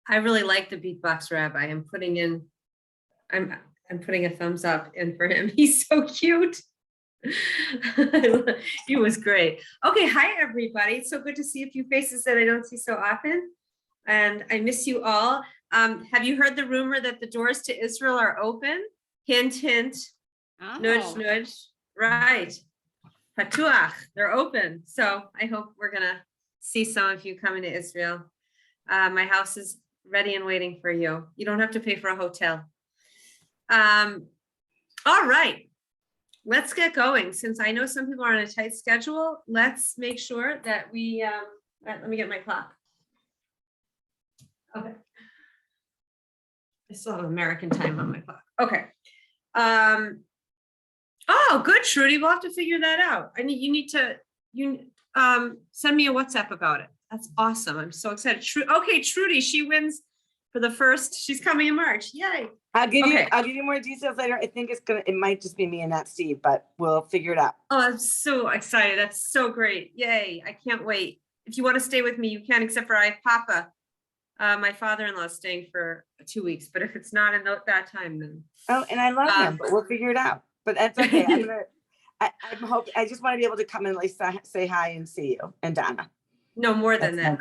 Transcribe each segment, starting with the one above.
I really like the beatbox rabbi. I'm putting a thumbs up in for him. He's so cute. He was great. Okay, hi everybody. It's so good to see a few faces that I don't see so often. And I miss you all. Have you heard the rumor that the doors to Israel are open? Hint, hint, nudge, nudge. Right. Patuach, they're open. So I hope we're gonna see some of you coming to Israel. My house is ready and waiting for you. You don't have to pay for a hotel. All right, let's get going. Since I know some people are on a tight schedule, let's make sure that we, let me get my clock. Okay. I still have American time on my clock. Okay. Oh, good, Trudy. We'll have to figure that out. You need to send me a WhatsApp about it. That's awesome. I'm so excited. Okay, Trudy, she wins for the first. She's coming in March. Yay. I'll give you more details later. I think it might just be me and not Steve, but we'll figure it out. Oh, I'm so excited. That's so great. Yay. I can't wait. If you want to stay with me, you can, except for I have Papa. My father-in-law is staying for 2 weeks, but if it's not in that time, then. Oh, and I love him, but we'll figure it out. But that's okay. I'm hoping. I just want to be able to come and at least say hi and see you and Donna. No more than that.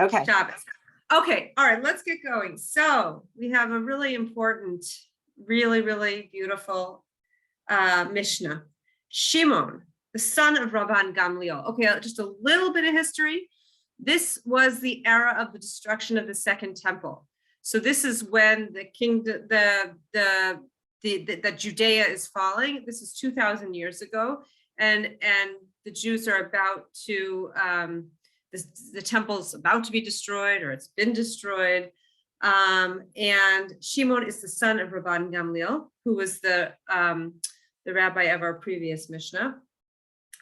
Okay. Shabbos. Okay. All right. Let's get going. So we have a really important, really, really beautiful Mishnah. Shimon, the son of Rabban Gamliel. Okay, just a little bit of history. This was the era of the destruction of the Second Temple. So this is when that Judea is falling. This is 2,000 years ago, and the Jews are about to the temple's about to be destroyed, or it's been destroyed. And Shimon is the son of Rabban Gamliel, who was the rabbi of our previous Mishnah.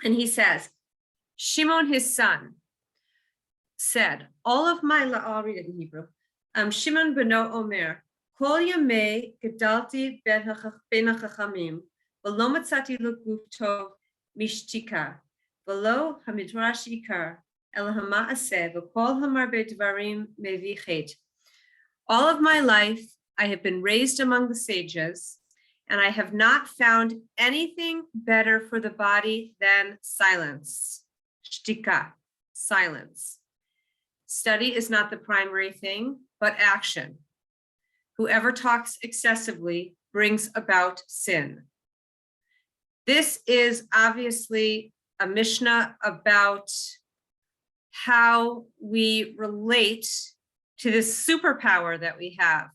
And he says, Shimon, his son, said, I'll read it in Hebrew. Shimon beno Omer, Kol yamei gedalti ben hachachamim, v'lo matzati lo guf tov mishtika, v'lo hamidrash ikar, el hama'aseh, v'kol hamarbe dvarim mevi chet. All of my life, I have been raised among the sages, and I have not found anything better for the body than silence. Shtika, silence. Study is not the primary thing, but action. Whoever talks excessively brings about sin. This is obviously a Mishnah about how we relate to this superpower that we have,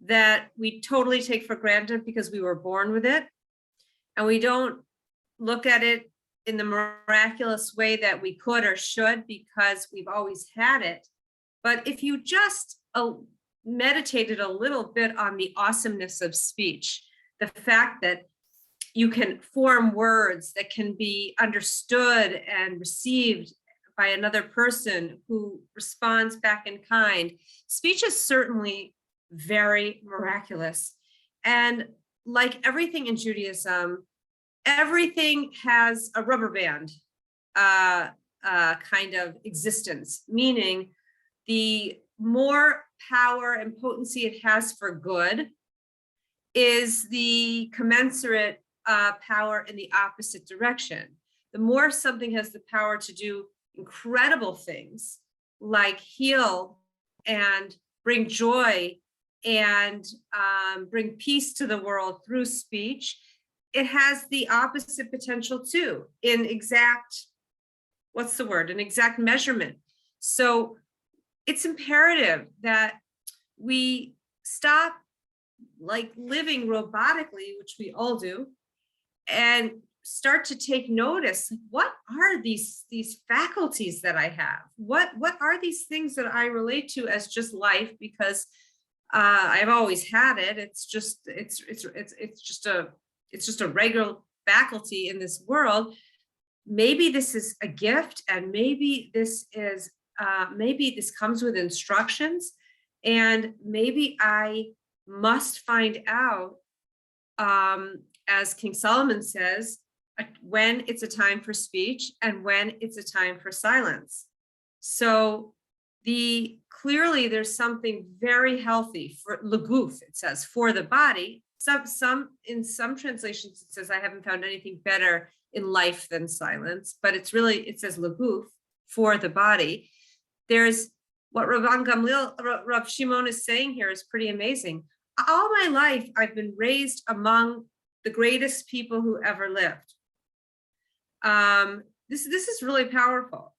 that we totally take for granted because we were born with it, and we don't look at it in the miraculous way that we could or should because we've always had it. But if you just meditated a little bit on the awesomeness of speech, the fact that you can form words that can be understood and received by another person who responds back in kind, speech is certainly very miraculous. And like everything in Judaism, everything has a rubber band kind of existence, meaning the more power and potency it has for good is the commensurate power in the opposite direction. The more something has the power to do incredible things like heal and bring joy and bring peace to the world through speech, it has the opposite potential too, in exact, an exact measurement. So it's imperative that we stop like living robotically, which we all do, and start to take notice. What are these faculties that I have? What are these things that I relate to as just life? Because I've always had it. It's just a regular faculty in this world. Maybe this is a gift, and maybe this comes with instructions, and maybe I must find out, as King Solomon says, when it's a time for speech and when it's a time for silence. So clearly there's something very healthy for laguf, it says, for the body. In some translations, it says, I haven't found anything better in life than silence, but it says laguf, for the body. There's what Rav Shimon is saying here is pretty amazing. All my life, I've been raised among the greatest people who ever lived. This is really powerful.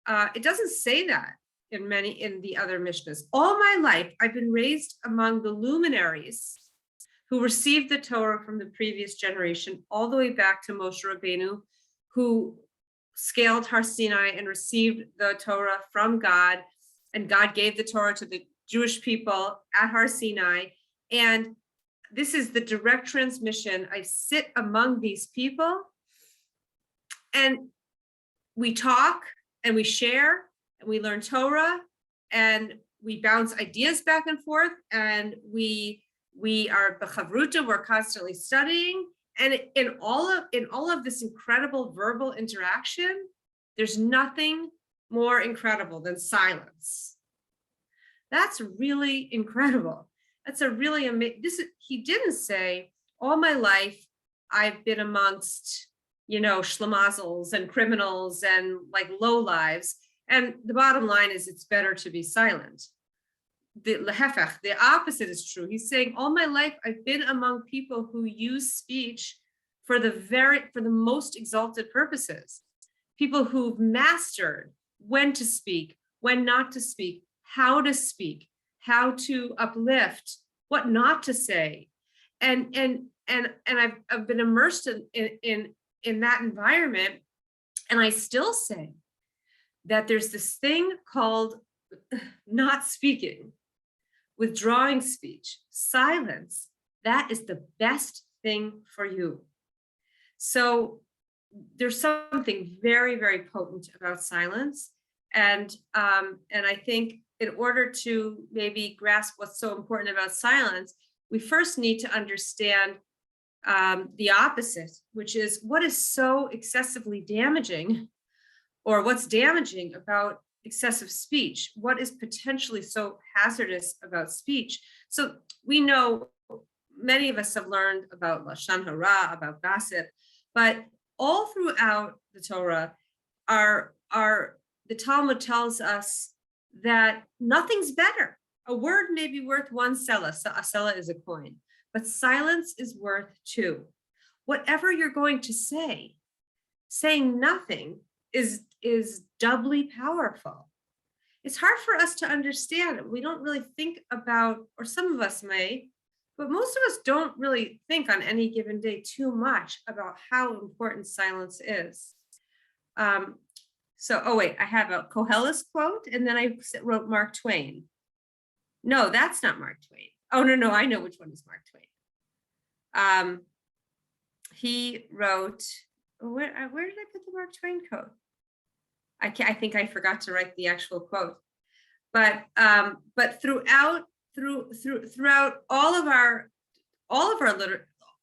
It doesn't say that in the other Mishnahs. All my life, I've been raised among the luminaries who received the Torah from the previous generation, all the way back to Moshe Rabbeinu, who scaled Har Sinai and received the Torah from God, and God gave the Torah to the Jewish people at Har Sinai. And this is the direct transmission. I sit among these people, and we talk, and we share, and we learn Torah, and we bounce ideas back and forth, and we are b'chavruta, we're constantly studying. And in all of this incredible verbal interaction, there's nothing more incredible than silence. That's really incredible. That's a really amazing. He didn't say, all my life I've been amongst, schlamazels and criminals and like low lives. And the bottom line is, it's better to be silent. The opposite is true. He's saying, all my life I've been among people who use speech for the most exalted purposes. People who've mastered when to speak, when not to speak, how to uplift, what not to say. And I've been immersed in that environment. And I still say that there's this thing called not speaking, withdrawing speech, silence. That is the best thing for you. So there's something very, very potent about silence. And I think in order to maybe grasp what's so important about silence, we first need to understand the opposite, which is what is so excessively damaging, or what's damaging about excessive speech. What is potentially so hazardous about speech? So we know, many of us have learned about lashon hara, about gossip, but all throughout the Torah, the Talmud tells us that nothing's better. A word may be worth one selah. So a selah is a coin, but silence is worth two. Whatever you're going to say, saying nothing is doubly powerful. It's hard for us to understand. We don't really think about, or some of us may, but most of us don't really think on any given day too much about how important silence is. I have a Koheles quote, and then I wrote Mark Twain. No, that's not Mark Twain. Oh, no, I know which one is Mark Twain. He wrote, where did I put the Mark Twain quote? I think I forgot to write the actual quote. But throughout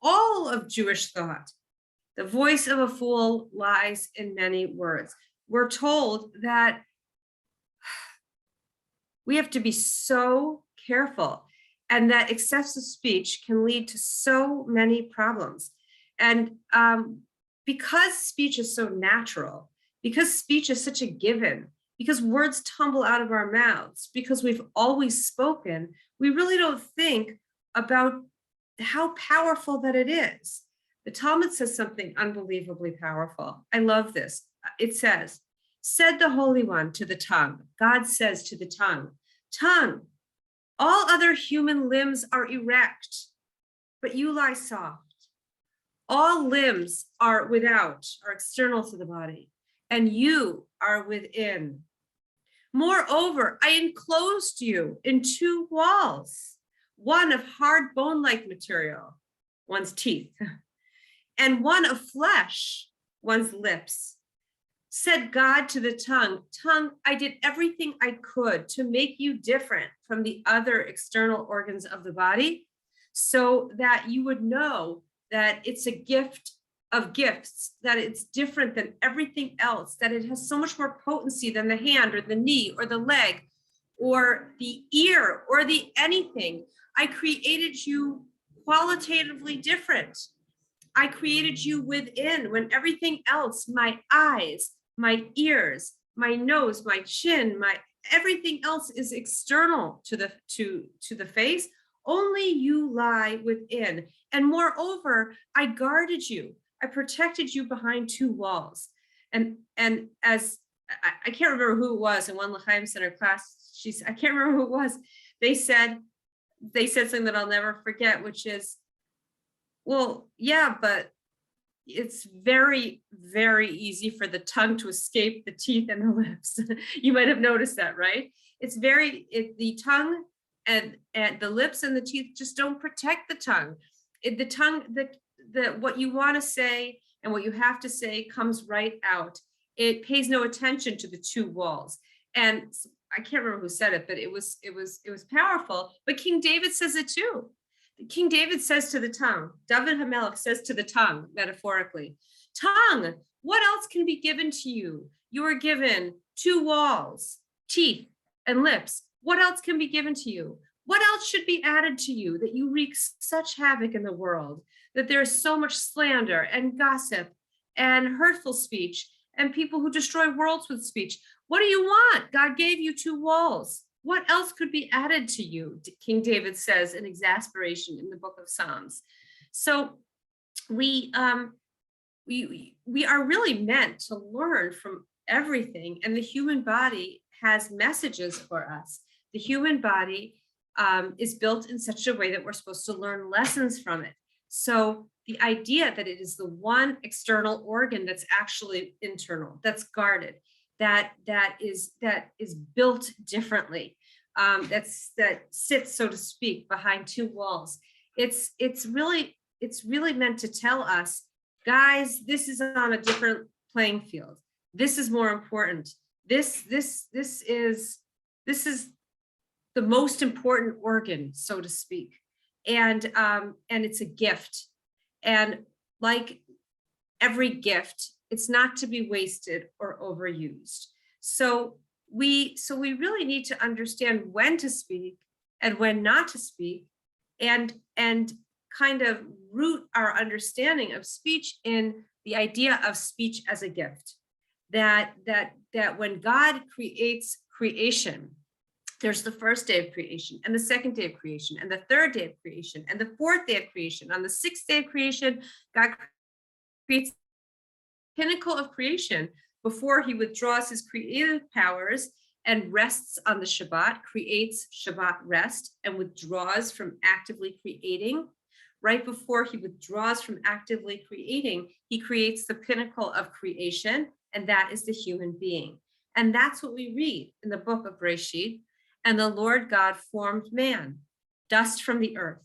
all of Jewish thought, the voice of a fool lies in many words. We're told that we have to be so careful, and that excessive speech can lead to so many problems. And because speech is so natural, because speech is such a given, because words tumble out of our mouths, because we've always spoken, we really don't think about how powerful that it is. The Talmud says something unbelievably powerful. I love this. It says, said the Holy One to the tongue. God says to the tongue, tongue, all other human limbs are erect, but you lie soft. All limbs are without, are external to the body, and you are within. Moreover, I enclosed you in two walls, one of hard bone-like material, one's teeth, and one of flesh, one's lips. Said God to the tongue, tongue, I did everything I could to make you different from the other external organs of the body, so that you would know that it's a gift of gifts, that it's different than everything else, that it has so much more potency than the hand or the knee or the leg or the ear or the anything. I created you qualitatively different. I created you within, when everything else, my eyes, my ears, my nose, my chin, everything else is external to the face. Only you lie within. And moreover, I guarded you. I protected you behind two walls. And as I can't remember who it was in one L'chaim Center class, I can't remember who it was. They said something that I'll never forget, which is, well, yeah, but it's very, very easy for the tongue to escape the teeth and the lips. You might have noticed that, right? The tongue and the lips and the teeth just don't protect the tongue. The tongue, what you want to say and what you have to say comes right out. It pays no attention to the two walls. And I can't remember who said it, but it was powerful. But King David says it too. King David says to the tongue, David HaMelech says to the tongue, metaphorically, tongue, what else can be given to you? You are given two walls, teeth and lips. What else can be given to you? What else should be added to you that you wreak such havoc in the world, that there is so much slander and gossip and hurtful speech and people who destroy worlds with speech? What do you want? God gave you two walls. What else could be added to you? King David says in exasperation in the book of Psalms. So we are really meant to learn from everything, and the human body has messages for us. The human body is built in such a way that we're supposed to learn lessons from it. So the idea that it is the one external organ that's actually internal, that's guarded, that is built differently, that sits, so to speak, behind two walls. It's really meant to tell us, guys, this is on a different playing field. This is more important. This is the most important organ, so to speak, and it's a gift. And like every gift, it's not to be wasted or overused. So we really need to understand when to speak and when not to speak, and kind of root our understanding of speech in the idea of speech as a gift. That when God creates creation, there's the first day of creation and the second day of creation and the third day of creation and the fourth day of creation. On the sixth day of creation, God creates the pinnacle of creation before he withdraws his creative powers and rests on the Shabbat, creates Shabbat rest, and withdraws from actively creating. Right before he withdraws from actively creating, he creates the pinnacle of creation, and that is the human being. And that's what we read in the book of Bereshit. And the Lord God formed man, dust from the earth.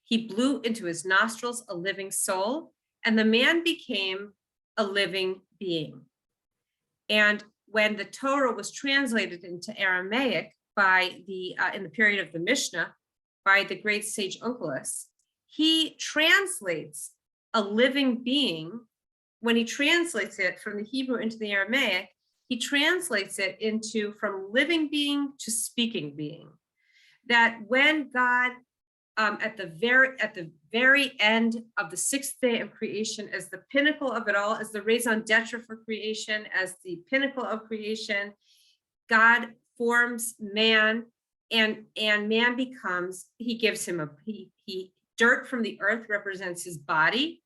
He blew into his nostrils a living soul, and the man became a living being. And when the Torah was translated into Aramaic in the period of the Mishnah by the great sage Onkelos, he translates a living being. When he translates it from the Hebrew into the Aramaic, he translates it into from living being to speaking being. That when God, at the very end of the sixth day of creation, as the pinnacle of it all, as the raison d'etre for creation, as the pinnacle of creation, God forms man, and man becomes, he gives him dirt from the earth represents his body,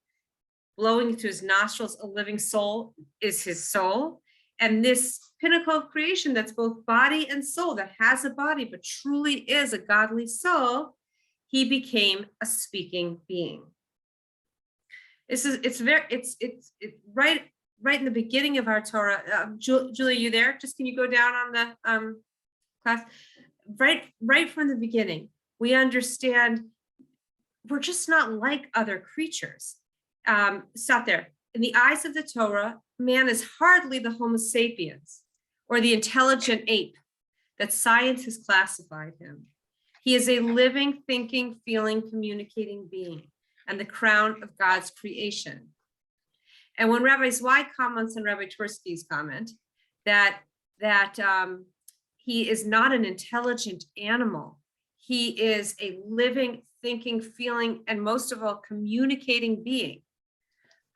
blowing into his nostrils a living soul is his soul. And this pinnacle of creation that's both body and soul, that has a body but truly is a godly soul, he became a speaking being. It's right in the beginning of our Torah. Julie, you there? Just can you go down on the class? Right from the beginning, we understand we're just not like other creatures. Stop there. In the eyes of the Torah, man is hardly the Homo sapiens or the intelligent ape that science has classified him. He is a living, thinking, feeling, communicating being and the crown of God's creation. And when Rabbi Zweig comments on Rabbi Twersky's comment that he is not an intelligent animal. He is a living, thinking, feeling, and most of all, communicating being.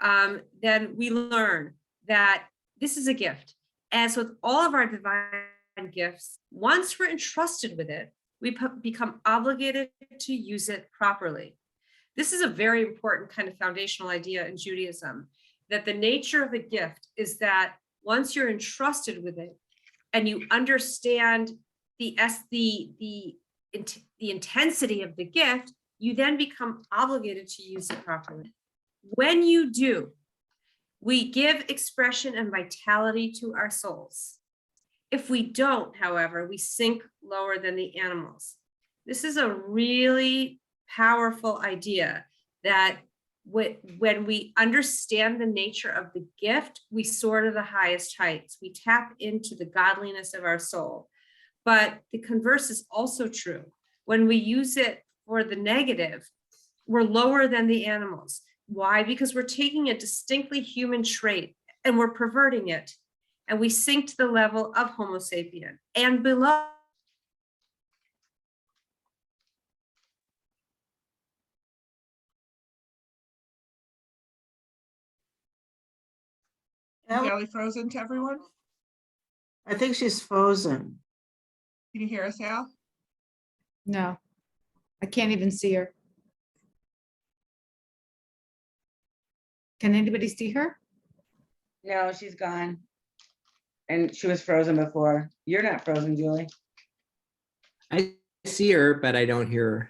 Then we learn that this is a gift. As with all of our divine gifts, once we're entrusted with it, we become obligated to use it properly. This is a very important kind of foundational idea in Judaism, that the nature of a gift is that once you're entrusted with it and you understand the intensity of the gift, you then become obligated to use it properly. When you do, we give expression and vitality to our souls. If we don't, however, we sink lower than the animals. This is a really powerful idea, that when we understand the nature of the gift, we soar to the highest heights. We tap into the godliness of our soul. But the converse is also true. When we use it for the negative, we're lower than the animals. Why? Because we're taking a distinctly human trait and we're perverting it, and we sink to the level of Homo sapien and below. Kelly frozen to everyone? I think she's frozen. Can you hear us, Al? No, I can't even see her. Can anybody see her? No, she's gone. And she was frozen before. You're not frozen, Julie. I see her, but I don't hear her.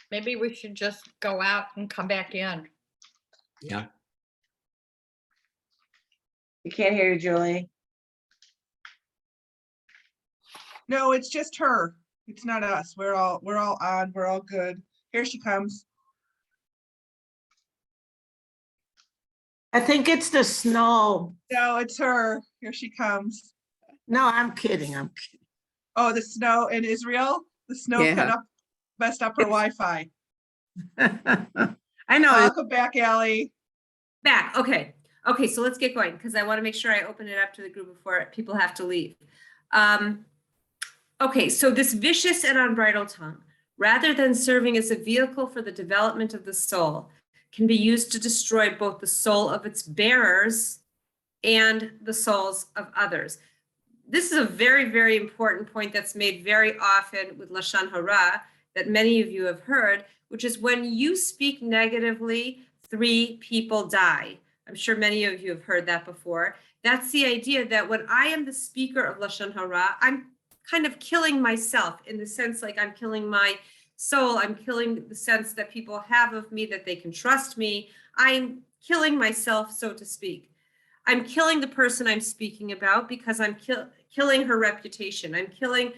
Maybe we should just go out and come back in. Yeah. You can't hear you, Julie. No, it's just her. It's not us. We're all on. We're all good. Here she comes. I think it's the snow. No, it's her. Here she comes. No, I'm kidding. Oh, the snow in Israel. The snow Yeah. messed up her Wi-Fi. I know. Welcome back, Allie. Back. Okay. Okay, so let's get going, because I want to make sure I open it up to the group before people have to leave. Okay, so this vicious and unbridled tongue, rather than serving as a vehicle for the development of the soul, can be used to destroy both the soul of its bearers and the souls of others. This is a very, very important point that's made very often with Lashon Hara that many of you have heard, which is when you speak negatively, 3 people die. I'm sure many of you have heard that before. That's the idea that when I am the speaker of Lashon Hara, I'm kind of killing myself, in the sense like I'm killing my soul. I'm killing the sense that people have of me, that they can trust me. I'm killing myself, so to speak. I'm killing the person I'm speaking about because I'm killing her reputation. I'm killing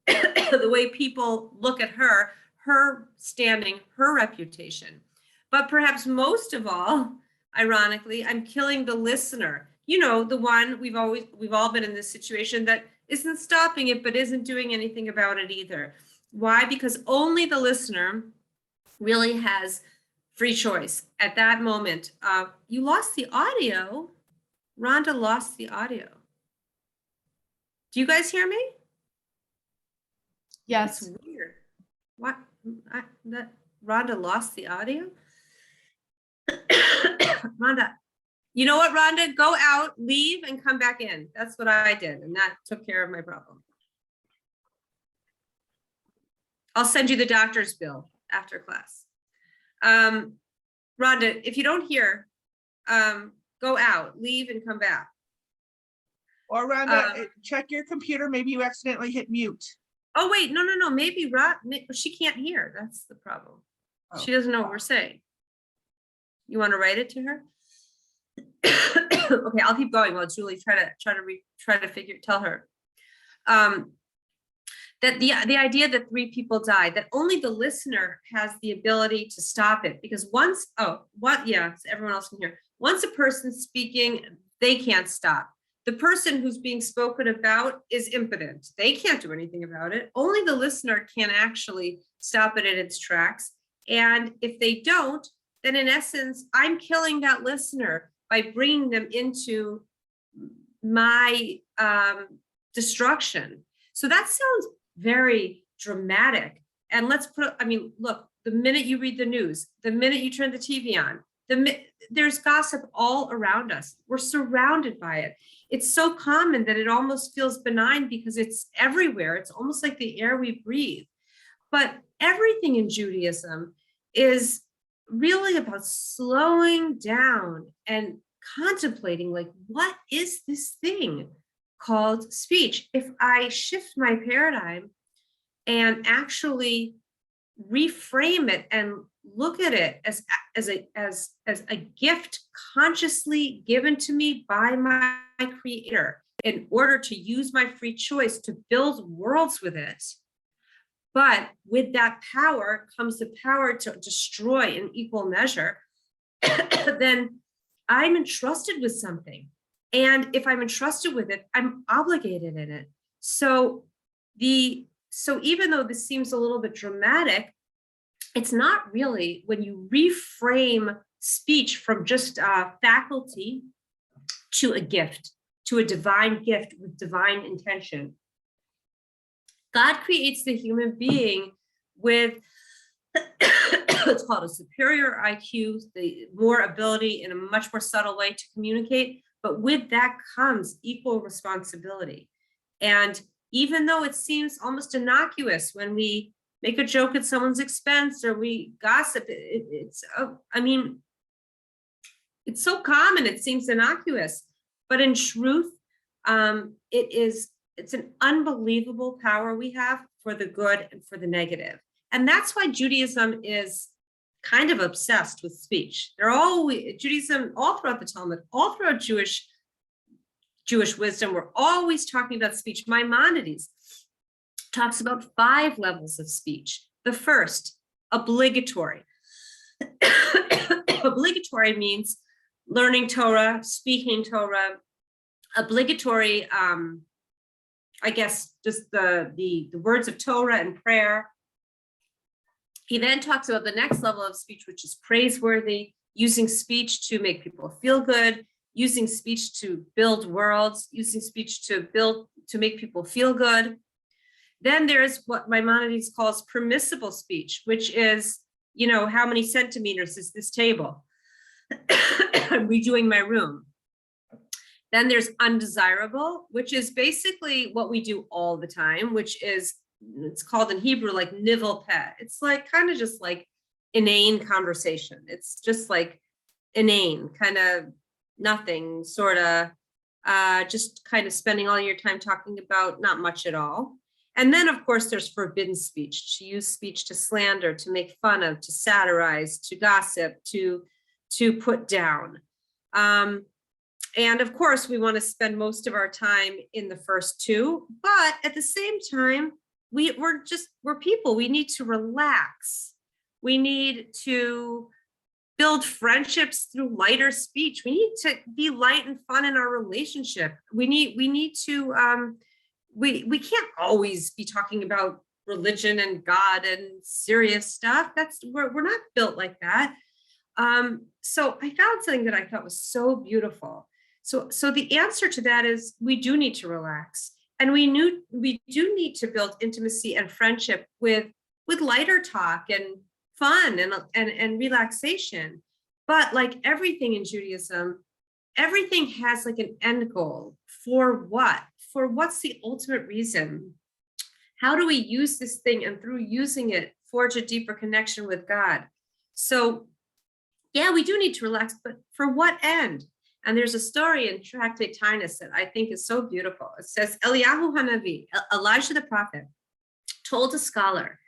the way people look at her standing, her reputation. But perhaps most of all, ironically, I'm killing the listener. You know, the one we've all been in this situation that isn't stopping it, but isn't doing anything about it either. Why? Because only the listener really has free choice at that moment. You lost the audio. Rhonda lost the audio. Do you guys hear me? Yes. It's weird. What? Rhonda lost the audio? Rhonda, you know what, Rhonda? Go out, leave, and come back in. That's what I did, and that took care of my problem. I'll send you the doctor's bill after class. Rhonda, if you don't hear, go out, leave, and come back. Or Rhonda, check your computer. Maybe you accidentally hit mute. Oh, wait, no. Maybe she can't hear. That's the problem. Oh. She doesn't know what we're saying. You want to write it to her? Okay, I'll keep going while Julie try to tell her. That the idea that 3 people died, that only the listener has the ability to stop it, because everyone else can hear. Once a person's speaking, they can't stop. the person who's being spoken about is impotent. They can't do anything about it. Only the listener can actually stop it in its tracks. And if they don't, then in essence, I'm killing that listener by bringing them into my destruction. So that sounds very dramatic. And let's put, I mean, look, the minute you read the news, the minute you turn the TV on, there's gossip all around us. We're surrounded by it. It's so common that it almost feels benign because it's everywhere. It's almost like the air we breathe. But everything in Judaism is really about slowing down and contemplating, like, what is this thing called speech? If I shift my paradigm and actually reframe it and look at it as a gift consciously given to me by my creator in order to use my free choice to build worlds with it. But with that power comes the power to destroy in equal measure. Then I'm entrusted with something. And if I'm entrusted with it, I'm obligated in it. So even though this seems a little bit dramatic, it's not really. When you reframe speech from just a faculty to a gift, to a divine gift with divine intention. God creates the human being with what's called a superior IQ, the more ability in a much more subtle way to communicate, but with that comes equal responsibility. And even though it seems almost innocuous when we make a joke at someone's expense or we gossip, it's so common, it seems innocuous, but in truth, it's an unbelievable power we have for the good and for the negative. And that's why Judaism is kind of obsessed with speech. Judaism, all throughout the Talmud, all throughout Jewish wisdom, we're always talking about speech. Maimonides talks about 5 levels of speech. The first, obligatory. Obligatory means learning Torah, speaking Torah. Obligatory, I guess, just the words of Torah and prayer. He then talks about the next level of speech, which is praiseworthy, using speech to make people feel good, using speech to build worlds, using speech to make people feel good. Then there's what Maimonides calls permissible speech, which is, how many centimeters is this table? I'm redoing my room. Then there's undesirable, which is basically what we do all the time, which is, it's called in Hebrew, like nivel peh. It's like kind of just like inane conversation. It's just like inane, kind of nothing, sort of just kind of spending all your time talking about not much at all. And then, of course, there's forbidden speech, to use speech to slander, to make fun of, to satirize, to gossip, to put down. And of course, we want to spend most of our time in the first 2, but at the same time, we're people. We need to relax. We need to build friendships through lighter speech. We need to be light and fun in our relationship. We need to, we can't always be talking about religion and God and serious stuff. We're not built like that. So I found something that I thought was so beautiful. So the answer to that is we do need to relax, and we do need to build intimacy and friendship with lighter talk and fun and relaxation. But like everything in Judaism, everything has like an end goal. For what? For what's the ultimate reason? How do we use this thing, and through using it, forge a deeper connection with God? So yeah, we do need to relax, but for what end? And there's a story in Tractate Tainus that I think is so beautiful. It says, Eliyahu Hanavi, Elijah the prophet, told a scholar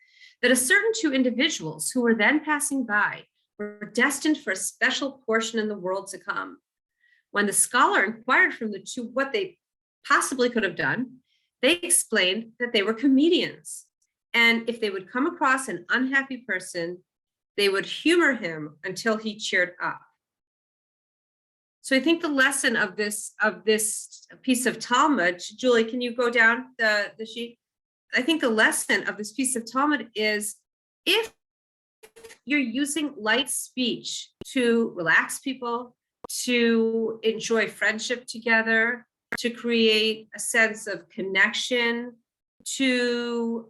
that a certain 2 individuals who were then passing by were destined for a special portion in the world to come. When the scholar inquired from the 2 what they possibly could have done, they explained that they were comedians. And if they would come across an unhappy person, they would humor him until he cheered up. So I think the lesson of this piece of Talmud, Julie, can you go down the sheet? I think the lesson of this piece of Talmud is, if you're using light speech to relax people, to enjoy friendship together, to create a sense of connection, to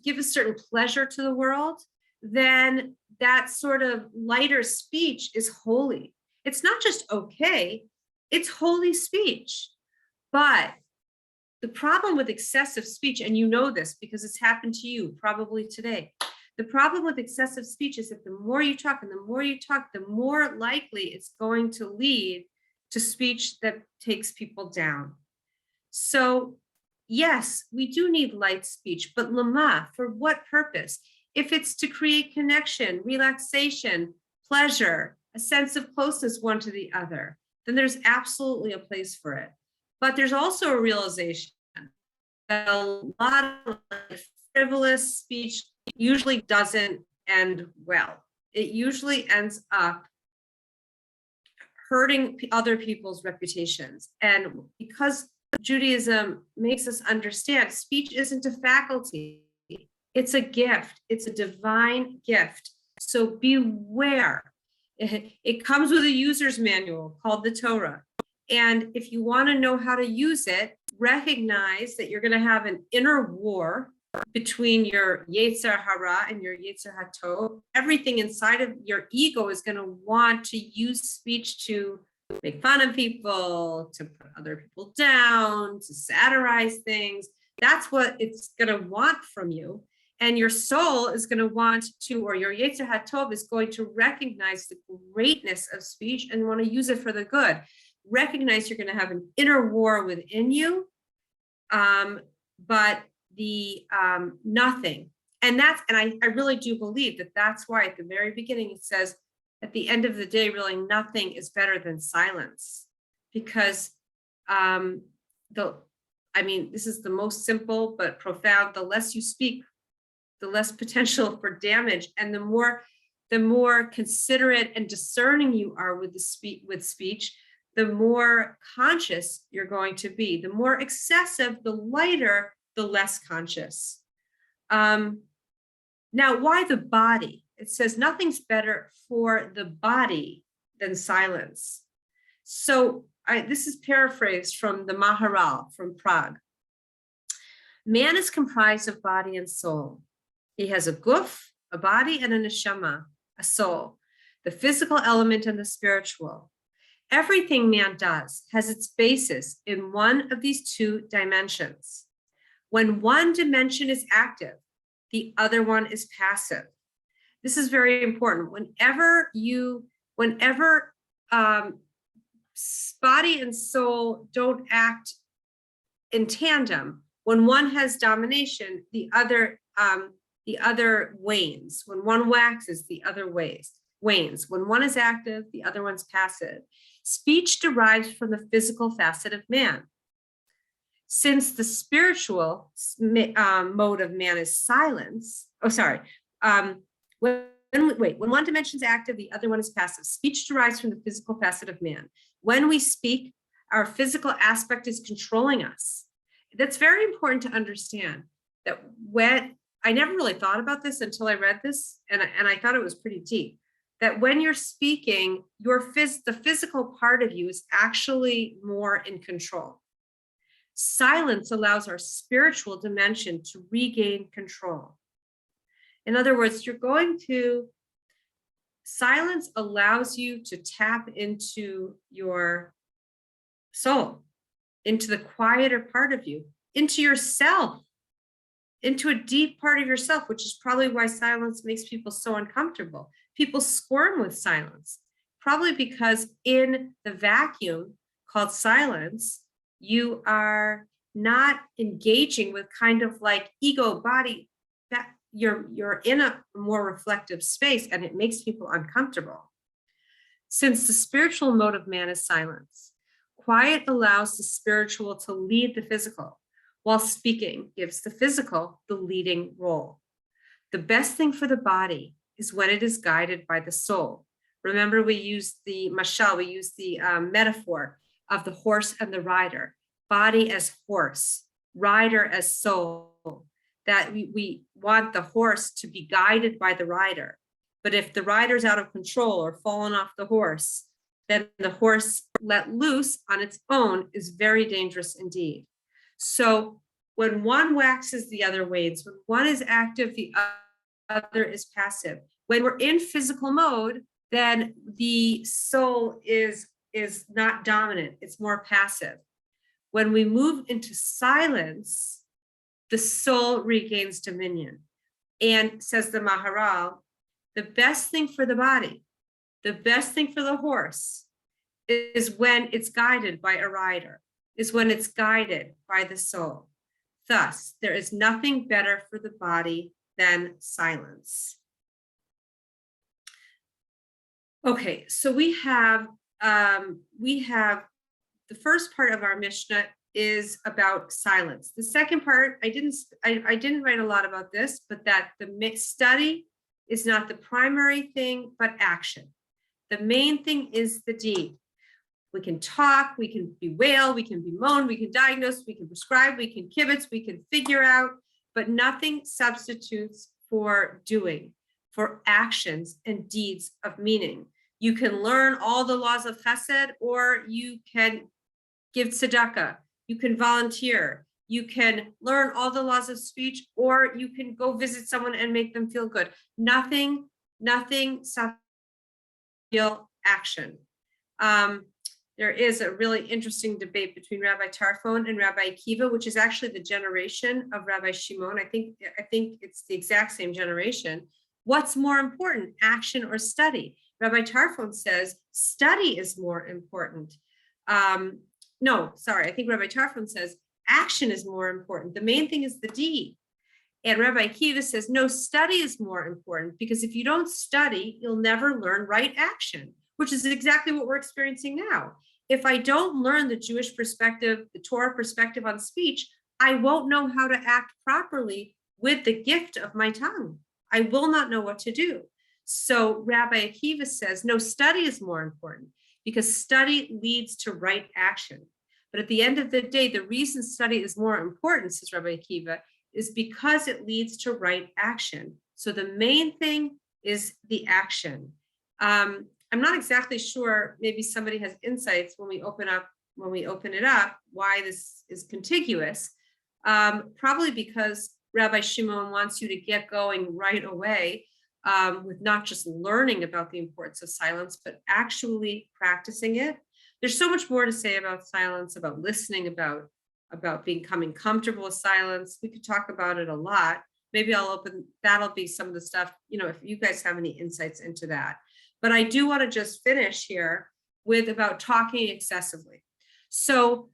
give a certain pleasure to the world, then that sort of lighter speech is holy. It's not just okay, it's holy speech. But the problem with excessive speech, and you know this because it's happened to you probably today, the problem with excessive speech is that the more you talk and the more you talk, the more likely it's going to lead to speech that takes people down. So yes, we do need light speech, but lama, for what purpose? If it's to create connection, relaxation, pleasure, a sense of closeness one to the other, then there's absolutely a place for it. But there's also a realization that a lot of frivolous speech usually doesn't end well. It usually ends up hurting other people's reputations. And because Judaism makes us understand speech isn't a faculty, it's a gift, it's a divine gift. So beware. It comes with a user's manual called the Torah. And if you want to know how to use it, recognize that you're going to have an inner war between your Yetzer Hara and your Yetzer HaTov. Everything inside of your ego is going to want to use speech to make fun of people, to put other people down, to satirize things. That's what it's going to want from you. And your soul is going to want to, or your Yetzer HaTov is going to recognize the greatness of speech and want to use it for the good. Recognize you're going to have an inner war within you, but the nothing. And I really do believe that that's why at the very beginning it says, at the end of the day, really nothing is better than silence. Because this is the most simple but profound. The less you speak, the less potential for damage, and the more considerate and discerning you are with speech, the more conscious you're going to be. The more excessive, the lighter, the less conscious. Now, why the body? It says nothing's better for the body than silence. So this is paraphrased from the Maharal from Prague. Man is comprised of body and soul. He has a guf, a body, and a neshama, a soul, the physical element and the spiritual. Everything man does has its basis in one of these two dimensions. When one dimension is active, the other one is passive. This is very important. Whenever body and soul don't act in tandem, when one has domination, the other wanes. When one waxes, the other wanes. When one is active, the other one's passive. Speech derives from the physical facet of man. Since the spiritual mode of man is silence, when one dimension is active, the other one is passive. Speech derives from the physical facet of man. When we speak, our physical aspect is controlling us. That's very important to understand. That when I never really thought about this until I read this, and I thought it was pretty deep. That when you're speaking, the physical part of you is actually more in control. Silence allows our spiritual dimension to regain control. In other words, silence allows you to tap into your soul, into the quieter part of you, into yourself, into a deep part of yourself, which is probably why silence makes people so uncomfortable. People squirm with silence, probably because in the vacuum called silence, you are not engaging with kind of like ego body, that you're in a more reflective space, and it makes people uncomfortable. Since the spiritual mode of man is silence, quiet allows the spiritual to lead the physical, while speaking gives the physical the leading role. The best thing for the body is when it is guided by the soul, Remember, we used the mashal, we used the metaphor of the horse and the rider, body as horse, rider as soul, that we want the horse to be guided by the rider. But if the rider's out of control or fallen off the horse, then the horse let loose on its own is very dangerous indeed. So when one waxes, the other wanes. When one is active, the other is passive. When we're in physical mode, then the soul is not dominant, it's more passive. When we move into silence, the soul regains dominion. And says the Maharal, the best thing for the body, the best thing for the horse is when it's guided by a rider, is when it's guided by the soul. Thus, there is nothing better for the body than silence. Okay, so we have the first part of our Mishnah is about silence. The second part, I didn't write a lot about this, but that the study is not the primary thing, but action. The main thing is the deed. We can talk, we can bewail, we can bemoan, we can diagnose, we can prescribe, we can kibitz, we can figure out, but nothing substitutes for doing, for actions and deeds of meaning. You can learn all the laws of chesed, or you can give tzedakah, you can volunteer, you can learn all the laws of speech, or you can go visit someone and make them feel good. Nothing substitutes action. There is a really interesting debate between Rabbi Tarfon and Rabbi Akiva, which is actually the generation of Rabbi Shimon. I think it's the exact same generation. What's more important, action or study? Rabbi Tarfon says study is more important. No, sorry, I think Rabbi Tarfon says action is more important. The main thing is the deed. And Rabbi Akiva says, no, study is more important, because if you don't study, you'll never learn right action, which is exactly what we're experiencing now. If I don't learn the Jewish perspective, the Torah perspective on speech, I won't know how to act properly with the gift of my tongue. I will not know what to do. So Rabbi Akiva says, no, study is more important, because study leads to right action. But at the end of the day, the reason study is more important, says Rabbi Akiva, is because it leads to right action. So the main thing is the action. I'm not exactly sure, maybe somebody has insights when we open it up, why this is contiguous. Probably because Rabbi Shimon wants you to get going right away with not just learning about the importance of silence, but actually practicing it. There's so much more to say about silence, about listening, about becoming comfortable with silence. We could talk about it a lot. Maybe that'll be some of the stuff, if you guys have any insights into that. But I do want to just finish here with about talking excessively. So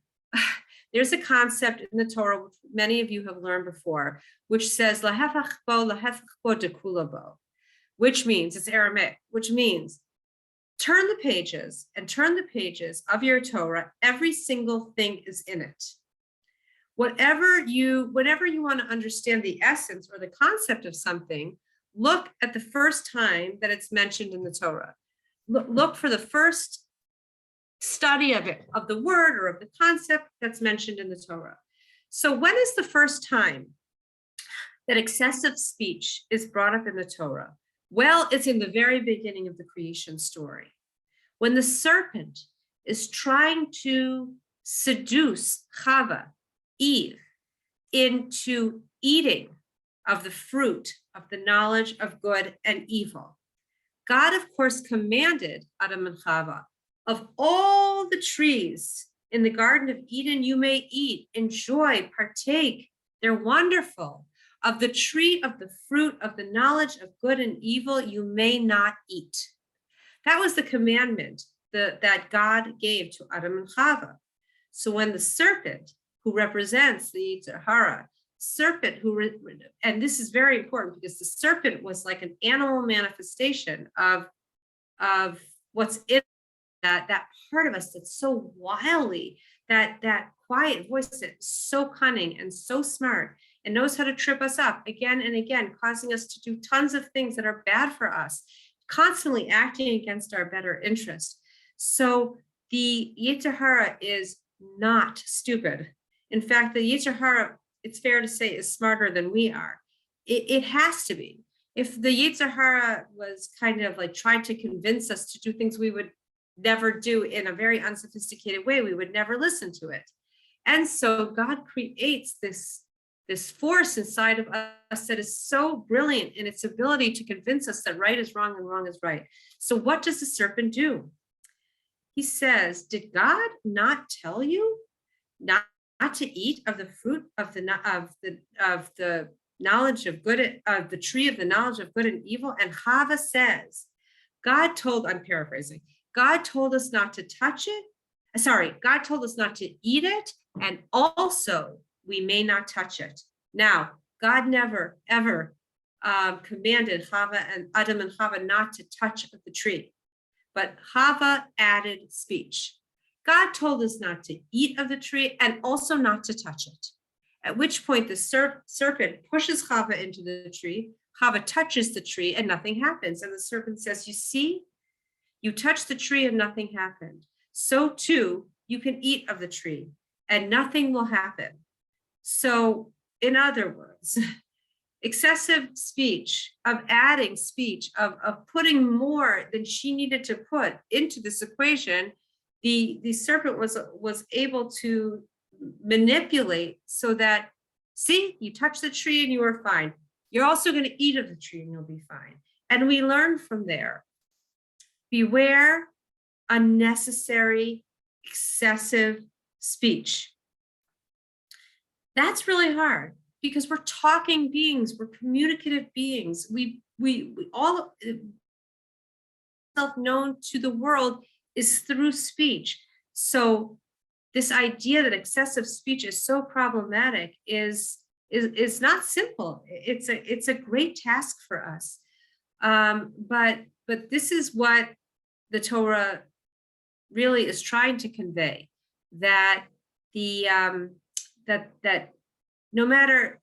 there's a concept in the Torah, which many of you have learned before, which says, lahefach bo dekula bo, which means, it's Aramaic, which means turn the pages of your Torah, every single thing is in it. Whenever you want to understand the essence or the concept of something, look at the first time that it's mentioned in the Torah. Look for the first study of it, of the word or of the concept that's mentioned in the Torah. So when is the first time that excessive speech is brought up in the Torah? Well, it's in the very beginning of the creation story. When the serpent is trying to seduce Chava, Eve, into eating of the fruit of the knowledge of good and evil. God, of course, commanded Adam and Chava, of all the trees in the Garden of Eden, you may eat, enjoy, partake. They're wonderful. Of the tree of the fruit of the knowledge of good and evil, you may not eat. That was the commandment that God gave to Adam and Chava. So when the serpent, who represents the Yetzer Hara, and this is very important because the serpent was like an animal manifestation of what's in that part of us that's so wildly, that quiet voice that's so cunning and so smart and knows how to trip us up again and again, causing us to do tons of things that are bad for us, constantly acting against our better interest. So the Yetzer Hara is not stupid. In fact, the Yetzer Hara, it's fair to say, is smarter than we are. It has to be. If the Yetzer Hara was kind of like trying to convince us to do things we would never do in a very unsophisticated way, we would never listen to it. And so God creates this force inside of us that is so brilliant in its ability to convince us that right is wrong and wrong is right. So what does the serpent do? He says, did God not tell you not to eat of the fruit of the knowledge of good, of the tree of the knowledge of good and evil? And Chava says, I'm paraphrasing, God told us not to touch it. Sorry, God told us not to eat it, and also we may not touch it. Now, God never, ever commanded Adam and Chava not to touch the tree, but Chava added speech. God told us not to eat of the tree and also not to touch it. At which point the serpent pushes Chava into the tree. Chava touches the tree and nothing happens. And the serpent says, you see, you touched the tree and nothing happened. So too, you can eat of the tree and nothing will happen. So in other words, excessive speech, of adding speech, of putting more than she needed to put into this equation, the serpent was able to manipulate so that, see, you touch the tree and you are fine. You're also going to eat of the tree and you'll be fine. And we learn from there, beware unnecessary, excessive speech. That's really hard because we're talking beings, we're communicative beings. We all self-known to the world is through speech. So this idea that excessive speech is so problematic is not simple. It's a great task for us. But this is what the Torah really is trying to convey, that that no matter,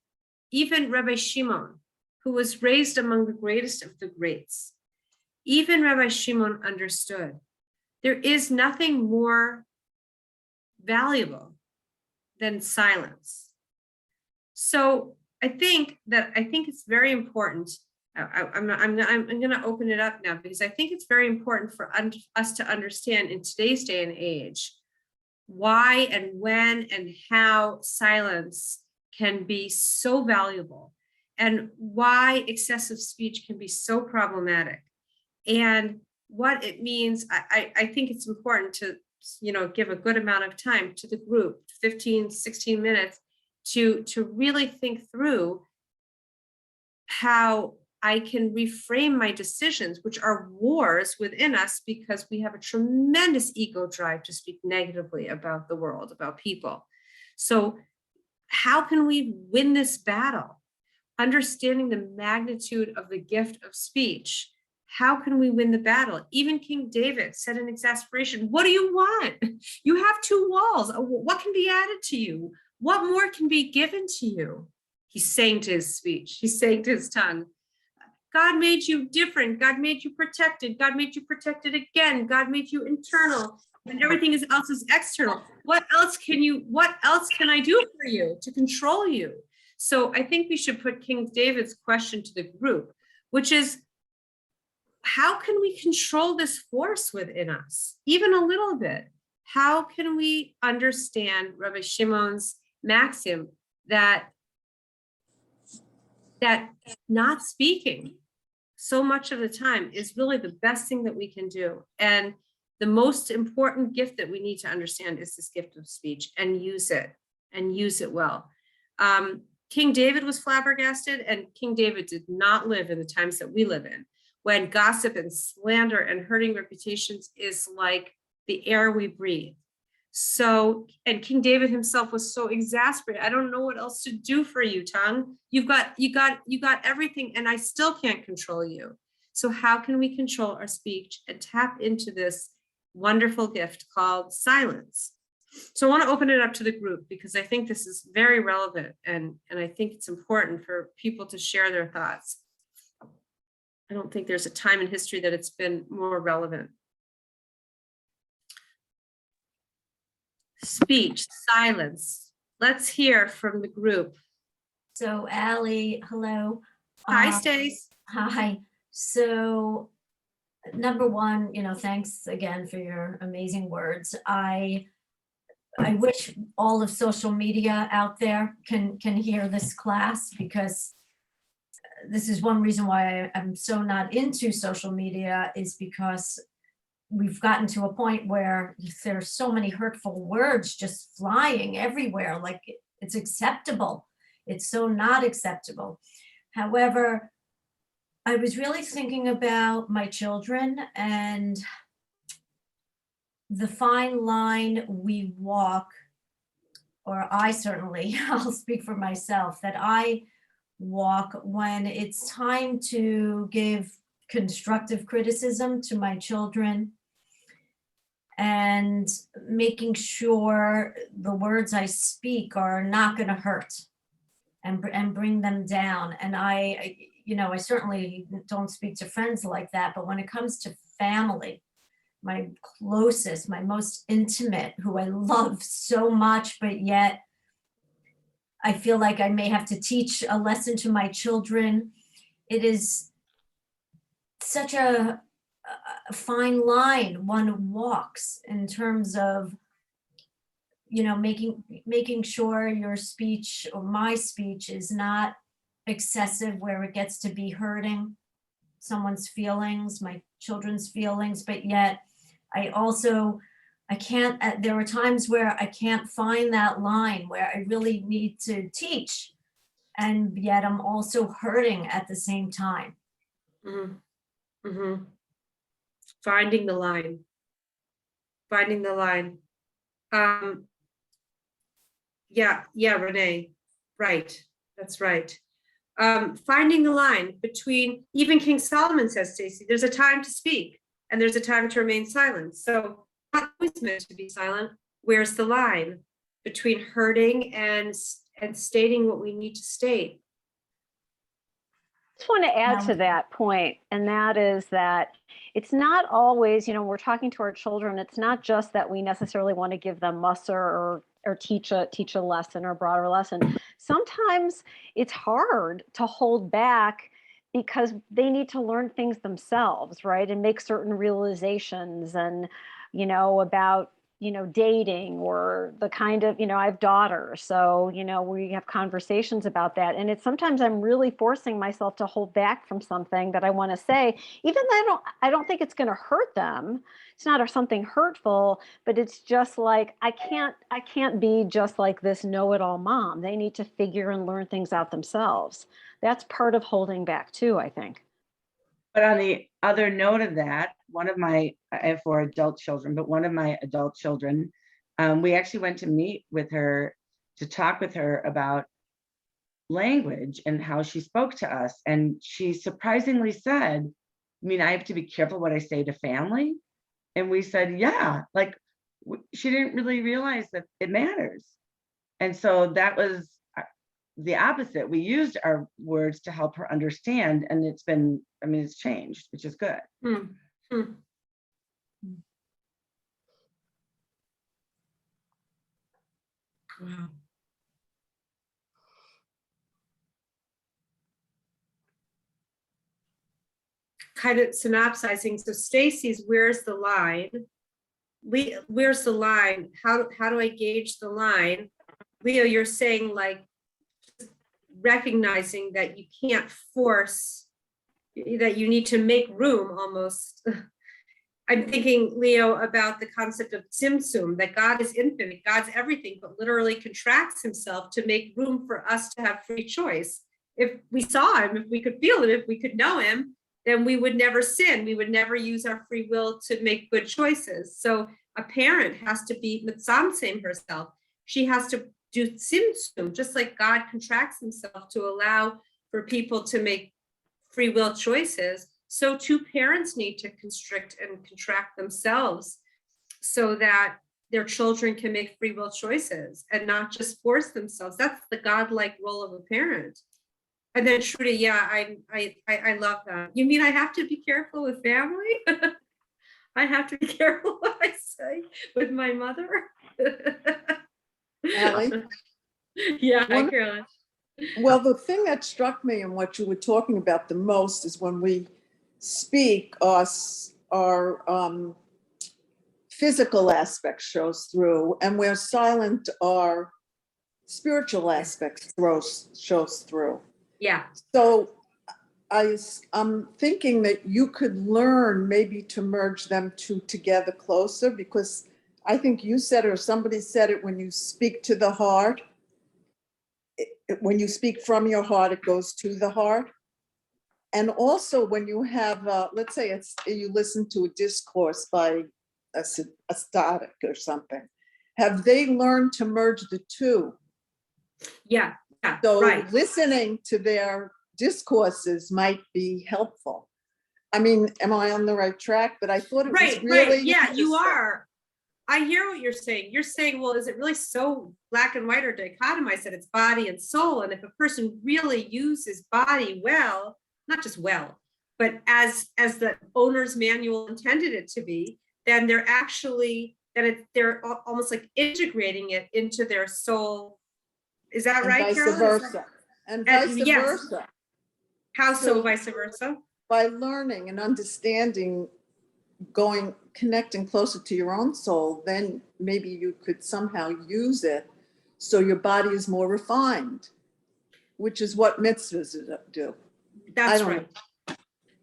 even Rabbi Shimon, who was raised among the greatest of the greats, even Rabbi Shimon understood there is nothing more valuable than silence. So I think it's very important. I'm going to open it up now because I think it's very important for us to understand in today's day and age why and when and how silence can be so valuable and why excessive speech can be so problematic and what it means. I think it's important to, give a good amount of time to the group, 15, 16 minutes, to really think through how I can reframe my decisions, which are wars within us because we have a tremendous ego drive to speak negatively about the world, about people. So how can we win this battle? Understanding the magnitude of the gift of speech, how can we win the battle? Even King David said in exasperation, what do you want? You have two walls. What can be added to you? What more can be given to you? He's saying to his speech, he's saying to his tongue, God made you different. God made you protected. God made you protected again. God made you internal and everything else is external. What else can I do for you to control you? So I think we should put King David's question to the group, which is, how can we control this force within us, even a little bit? How can we understand Rabbi Shimon's maxim that not speaking so much of the time is really the best thing that we can do? And the most important gift that we need to understand is this gift of speech, and use it well. King David was flabbergasted, and King David did not live in the times that we live in, when gossip and slander and hurting reputations is like the air we breathe. So, and King David himself was so exasperated. I don't know what else to do for you, tongue. You got everything, and I still can't control you. So how can we control our speech and tap into this wonderful gift called silence? So I want to open it up to the group because I think this is very relevant, and I think it's important for people to share their thoughts. I don't think there's a time in history that it's been more relevant. Speech, silence. Let's hear from the group. So Ally, hello. Hi, Um, Stace. Hi. So number one, thanks again for your amazing words. I wish all of social media out there can hear this class, because this is one reason why I'm so not into social media, is because we've gotten to a point where there's so many hurtful words just flying everywhere, like it's acceptable. It's so not acceptable. However, I was really thinking about my children and the fine line we walk, or I certainly, I'll speak for myself, that I walk when it's time to give constructive criticism to my children and making sure the words I speak are not going to hurt and bring them down. And I certainly don't speak to friends like that, but when it comes to family, my closest, my most intimate, who I love so much, but yet I feel like I may have to teach a lesson to my children. It is such a fine line one walks in terms of, making sure your speech or my speech is not excessive where it gets to be hurting someone's feelings, my children's feelings, but yet I can't, there are times where I can't find that line where I really need to teach, and yet I'm also hurting at the same time. Mhm. Mhm. Finding the line. Finding the line. Yeah, Renee, right, that's right. Finding the line between, even King Solomon says, Stacy, there's a time to speak and there's a time to remain silent. So not always meant to be silent. Where's the line between hurting and stating what we need to state? Just want to add to that point, and that is that it's not always, we're talking to our children, it's not just that we necessarily want to give them mussar or teach a lesson or a broader lesson. Sometimes it's hard to hold back because they need to learn things themselves, right? And make certain realizations and, about dating, or the kind of, I have daughters. So, we have conversations about that. And it's sometimes I'm really forcing myself to hold back from something that I want to say, even though I don't think it's going to hurt them. It's not something hurtful, but it's just like, I can't be just like this know-it-all mom. They need to figure and learn things out themselves. That's part of holding back too, I think. But on the other note of that, I have 4 adult children, but one of my adult children, we actually went to meet with her to talk with her about language and how she spoke to us. And she surprisingly said, I have to be careful what I say to family. And we said, yeah, like she didn't really realize that it matters. And so that was the opposite. We used our words to help her understand, and it's changed, which is good. Wow. Kind of synopsizing. So Stacy's, where's the line? Where's the line? How do I gauge the line? Leo, you're saying like recognizing that you can't force, that you need to make room almost. I'm thinking, Leo, about the concept of tzimtzum, that God is infinite, God's everything, but literally contracts himself to make room for us to have free choice. If we saw him, if we could feel him, if we could know him, then we would never sin. We would never use our free will to make good choices. So a parent has to be mitzamtzem herself. She has to do tzimtzum, just like God contracts himself to allow for people to make free will choices. So too, parents need to constrict and contract themselves so that their children can make free will choices and not just force themselves. That's the godlike role of a parent. And then Trudy, yeah, I love that. You mean I have to be careful with family? I have to be careful what I say with my mother? Ally? Yeah, hi, One- Carolyn. Well, the thing that struck me and what you were talking about the most is when we speak, our physical aspect shows through, and where silent, our spiritual aspect shows through. Yeah, So I'm thinking that you could learn maybe to merge them two together closer, because I think you said it or somebody said it, when you speak to the heart, when you speak from your heart, it goes to the heart. And also when you have, let's say you listen to a discourse by a static or something, have they learned to merge the two? yeah, So right. listening to their discourses might be helpful. I mean, am I on the right track? But I thought it was Right, really right. Yeah, you interesting. are. I hear what you're saying. You're saying, well, is it really so black and white or dichotomized that it's body and soul? And if a person really uses body well, not just well, but as the owner's manual intended it to be, then they're actually, they're almost like integrating it into their soul. Is that And right, vice Carolyn? versa. And vice yes. versa. How so, So- vice versa? By learning and understanding, connecting closer to your own soul, then maybe you could somehow use it so your body is more refined, which is what mitzvahs do. That's don't right.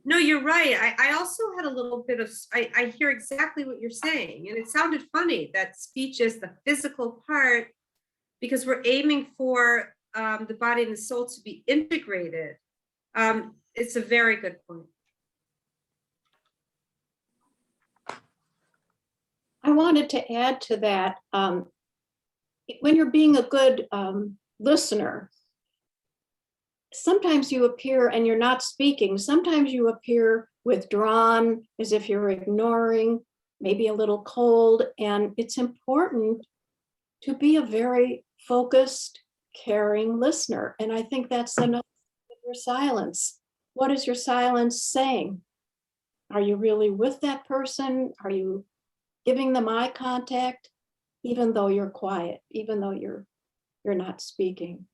No, you're right. I also had a little bit of, I hear exactly what you're saying. And it sounded funny that speech is the physical part, because we're aiming for the body and the soul to be integrated. It's a very good point. I wanted to add to that, when you're being a good listener, sometimes you appear and you're not speaking. Sometimes you appear withdrawn, as if you're ignoring, maybe a little cold. And it's important to be a very focused, caring listener. And I think that's another of your silence. What is your silence saying? Are you really with that person? Are you giving them eye contact, even though you're quiet, even though you're not speaking?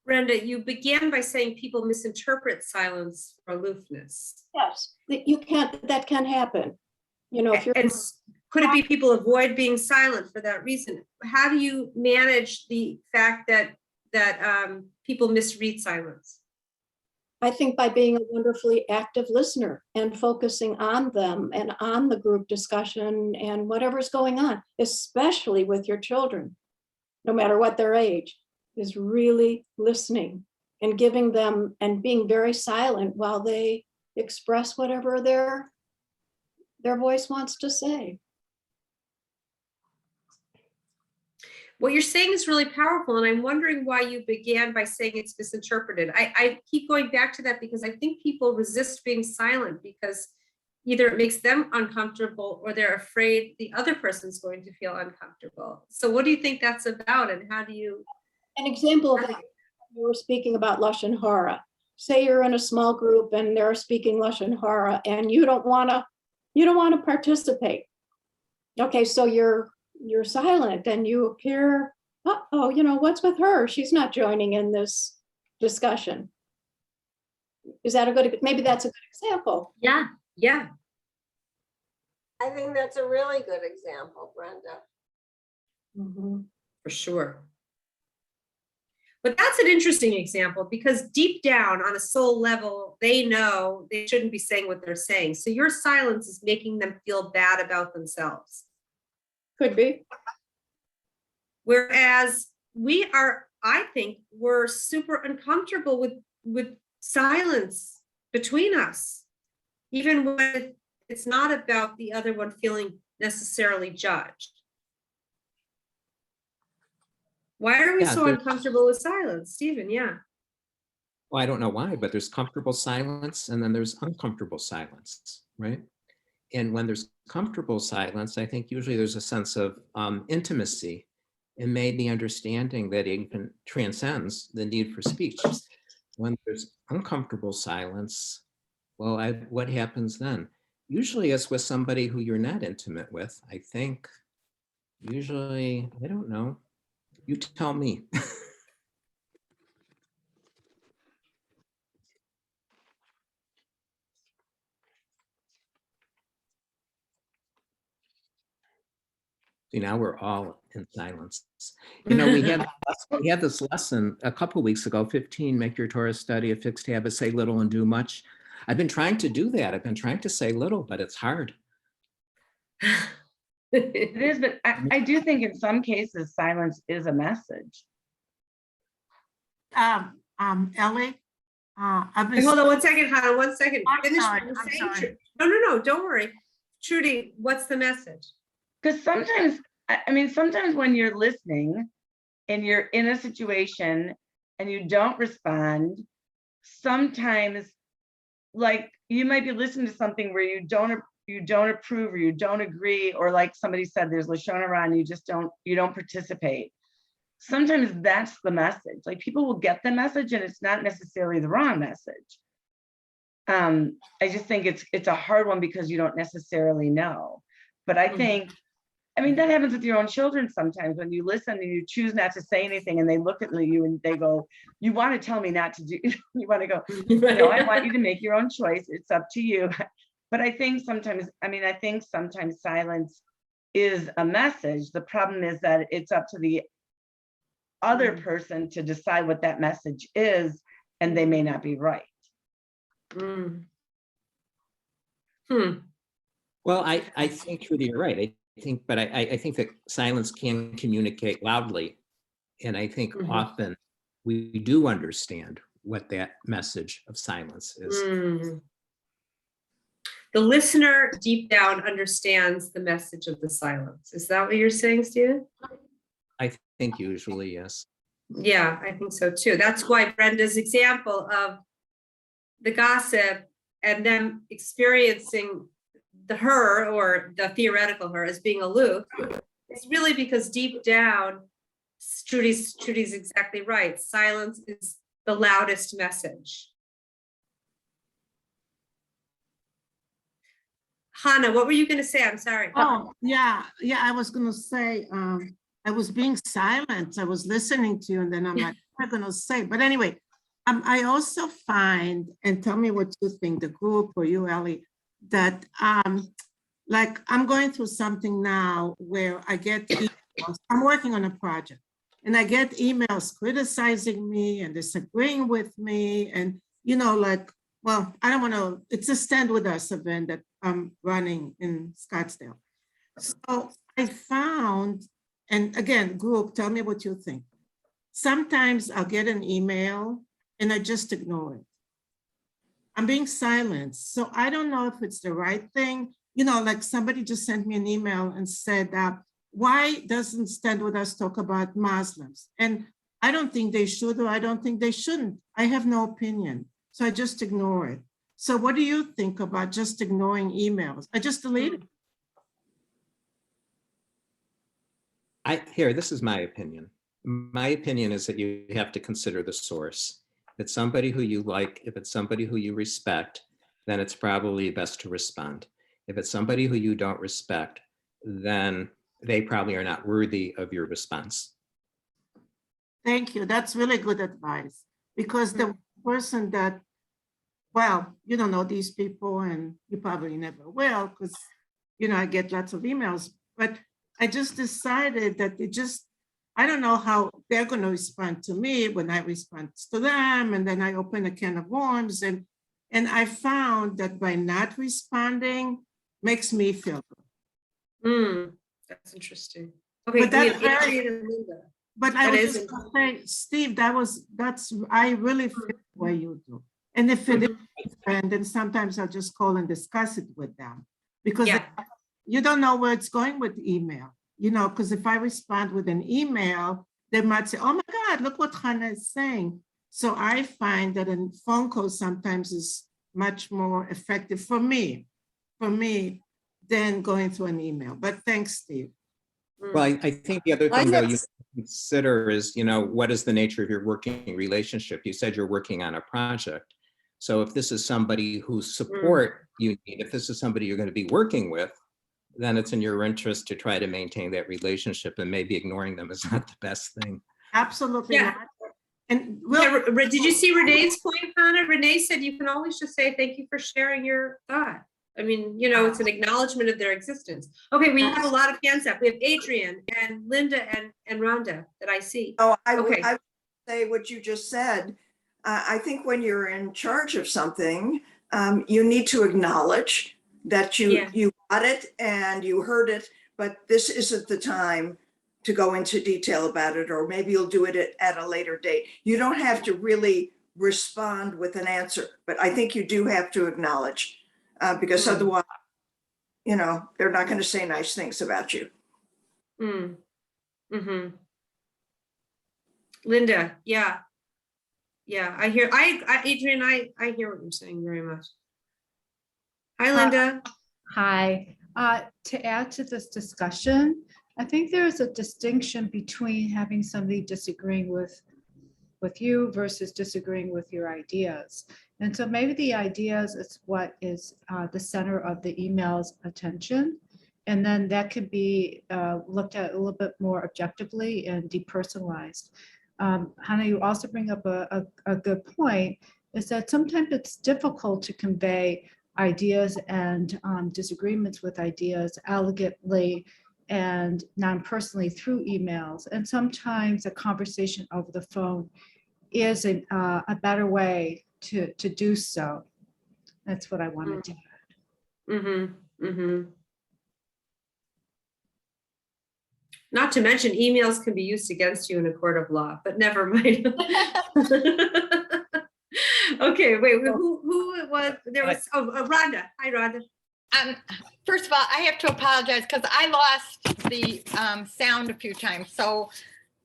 Brenda, you began by saying people misinterpret silence for aloofness. Yes, that can happen. You know, if you're. And could it be people avoid being silent for that reason? How do you manage the fact that people misread silence? I think by being a wonderfully active listener and focusing on them and on the group discussion and whatever's going on, especially with your children, no matter what their age, is really listening and giving them and being very silent while they express whatever their voice wants to say. What you're saying is really powerful, and I'm wondering why you began by saying it's misinterpreted. I keep going back to that because I think people resist being silent because either it makes them uncomfortable or they're afraid the other person's going to feel uncomfortable. So what do you think that's about, and how do you? An example of that, we were speaking about Lashon Hara. Say you're in a small group and they're speaking Lashon Hara and you don't want to participate. Okay, so you're silent and you appear, oh, what's with her? She's not joining in this discussion. Is that maybe that's a good example? Yeah. I think that's a really good example, Brenda. Mm-hmm. For sure. But that's an interesting example because deep down on a soul level, they know they shouldn't be saying what they're saying. So your silence is making them feel bad about themselves. Could be. Whereas I think we're super uncomfortable with silence between us, even when it's not about the other one feeling necessarily judged. Why are we so uncomfortable with silence, Stephen? Yeah. Well, I don't know why, but there's comfortable silence and then there's uncomfortable silence, right? And when there's comfortable silence, I think usually there's a sense of intimacy and made the understanding that it even transcends the need for speech. When there's uncomfortable silence, well, what happens then? Usually it's with somebody who you're not intimate with, I think. Usually, I don't know. You tell me. See, now we're all in silence. You know, we had this lesson a couple of weeks ago, 15, make your Torah study a fixed habit, say little and do much. I've been trying to do that. I've been trying to say little, but it's hard. It is, but I do think in some cases, silence is a message. Ellie, I've been. Wait, hold on 1 second, Hannah, 1 second. I'm Finish sorry, what you're I'm saying, sorry. No, don't worry. Trudy, what's the message? Because sometimes, I mean, sometimes when you're listening and you're in a situation and you don't respond, sometimes like you might be listening to something where you don't approve or you don't agree, or like somebody said, there's Lashon Hara and you don't participate. Sometimes that's the message. Like people will get the message and it's not necessarily the wrong message. I just think it's a hard one because you don't necessarily know. But I think, I mean, that happens with your own children sometimes when you listen and you choose not to say anything and they look at you and they go, you want to tell me not to do, you want to go, no, I want you to make your own choice. It's up to you. But I think sometimes silence is a message. The problem is that it's up to the other person to decide what that message is, and they may not be right. Well, I think Trudy, you're right. I think that silence can communicate loudly. And I think often we do understand what that message of silence is. The listener deep down understands the message of the silence. Is that what you're saying, Stephen? I think usually, yes. Yeah, I think so too. That's why Brenda's example of the gossip and them experiencing her or the theoretical her as being aloof is really because deep down, Trudy's exactly right. Silence is the loudest message. Hannah, what were you going to say? I'm sorry. Oh, yeah, I was gonna say, I was being silent. I was listening to you and then I'm like, what am I gonna say? But anyway, I also find, and tell me what you think, the group or you, Ellie, that like I'm going through something now where I get emails. I'm working on a project and I get emails criticizing me and disagreeing with me and, you know, like, well, I don't want to, it's a Stand With Us event that I'm running in Scottsdale. So I found, and again, group, tell me what you think. Sometimes I'll get an email and I just ignore it. I'm being silenced. So I don't know if it's the right thing. You know, like somebody just sent me an email and said, why doesn't Stand With Us talk about Muslims? And I don't think they should, or I don't think they shouldn't. I have no opinion. So I just ignore it. So what do you think about just ignoring emails? I just deleted it. This is my opinion. My opinion is that you have to consider the source. If it's somebody who you like, if it's somebody who you respect, then it's probably best to respond. If it's somebody who you don't respect, then they probably are not worthy of your response. Thank you. That's really good advice. Because the person that, well, you don't know these people and you probably never will because, you know, I get lots of emails, but I just decided that I don't know how they're going to respond to me when I respond to them. And then I open a can of worms and I found that by not responding makes me feel good. That's interesting. Okay, but that's but I That was is just gonna say, Steve, I really feel the way you do. And if it is a friend, then sometimes I'll just call and discuss it with them because you don't know where it's going with email, you know, because if I respond with an email, they might say, oh my God, look what Hannah is saying. So I find that a phone call sometimes is much more effective for me than going through an email. But thanks, Steve. Well, I think the other thing though, consider is, you know, what is the nature of your working relationship? You said you're working on a project. So if this is somebody whose support you need, if this is somebody you're going to be working with, then it's in your interest to try to maintain that relationship, and maybe ignoring them is not the best thing. Absolutely Yeah. not. And Yeah, did you see Renee's point, Hannah? Renee said you can always just say, thank you for sharing your thought. I mean, you know, it's an acknowledgement of their existence. Okay, we have a lot of hands up. We have Adrian and Linda and Rhonda that I see. Oh, I Okay. would say what you just said. I think when you're in charge of something, you need to acknowledge that Yeah. you got it and you heard it, but this isn't the time to go into detail about it, or maybe you'll do it at a later date. You don't have to really respond with an answer, but I think you do have to acknowledge, because otherwise, you know, they're not going to say nice things about you. Linda, yeah. Yeah, I hear, Adrian, I hear what you're saying very much. Hi, Linda. Hi. To add to this discussion, I think there's a distinction between having somebody disagreeing with you versus disagreeing with your ideas. And so maybe the ideas is what is the center of the email's attention. And then that could be looked at a little bit more objectively and depersonalized. Hannah, you also bring up a good point, is that sometimes it's difficult to convey ideas and disagreements with ideas elegantly and non-personally through emails. And sometimes a conversation over the phone is a better way to do so. That's what I wanted to add. Not to mention emails can be used against you in a court of law, but never mind. Okay, wait, who it was? There was, Rhonda. Hi, Rhonda. First of all, I have to apologize because I lost the sound a few times, so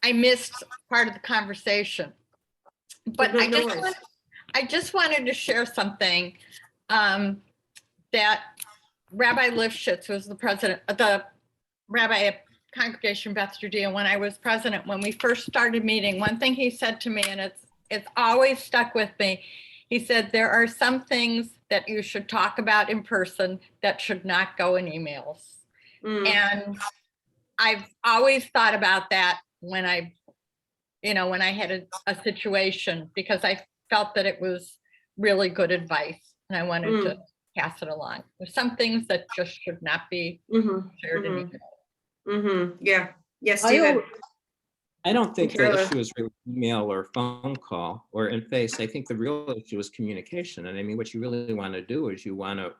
I missed part of the conversation. But No, I no just worries. just wanted to share something that Rabbi Lifshitz was the rabbi at Congregation Beth Judea when I was president. When we first started meeting, one thing he said to me, and it's always stuck with me. He said, there are some things that you should talk about in person that should not go in emails. And I've always thought about that when I had a situation, because I felt that it was really good advice and I wanted to pass it along. There's some things that just should not be shared in email. Yeah. Yes, Stephen. I don't think the Carolyn. issue is really email or phone call or in face. I think the real issue is communication. And I mean, what you really want to do is you want to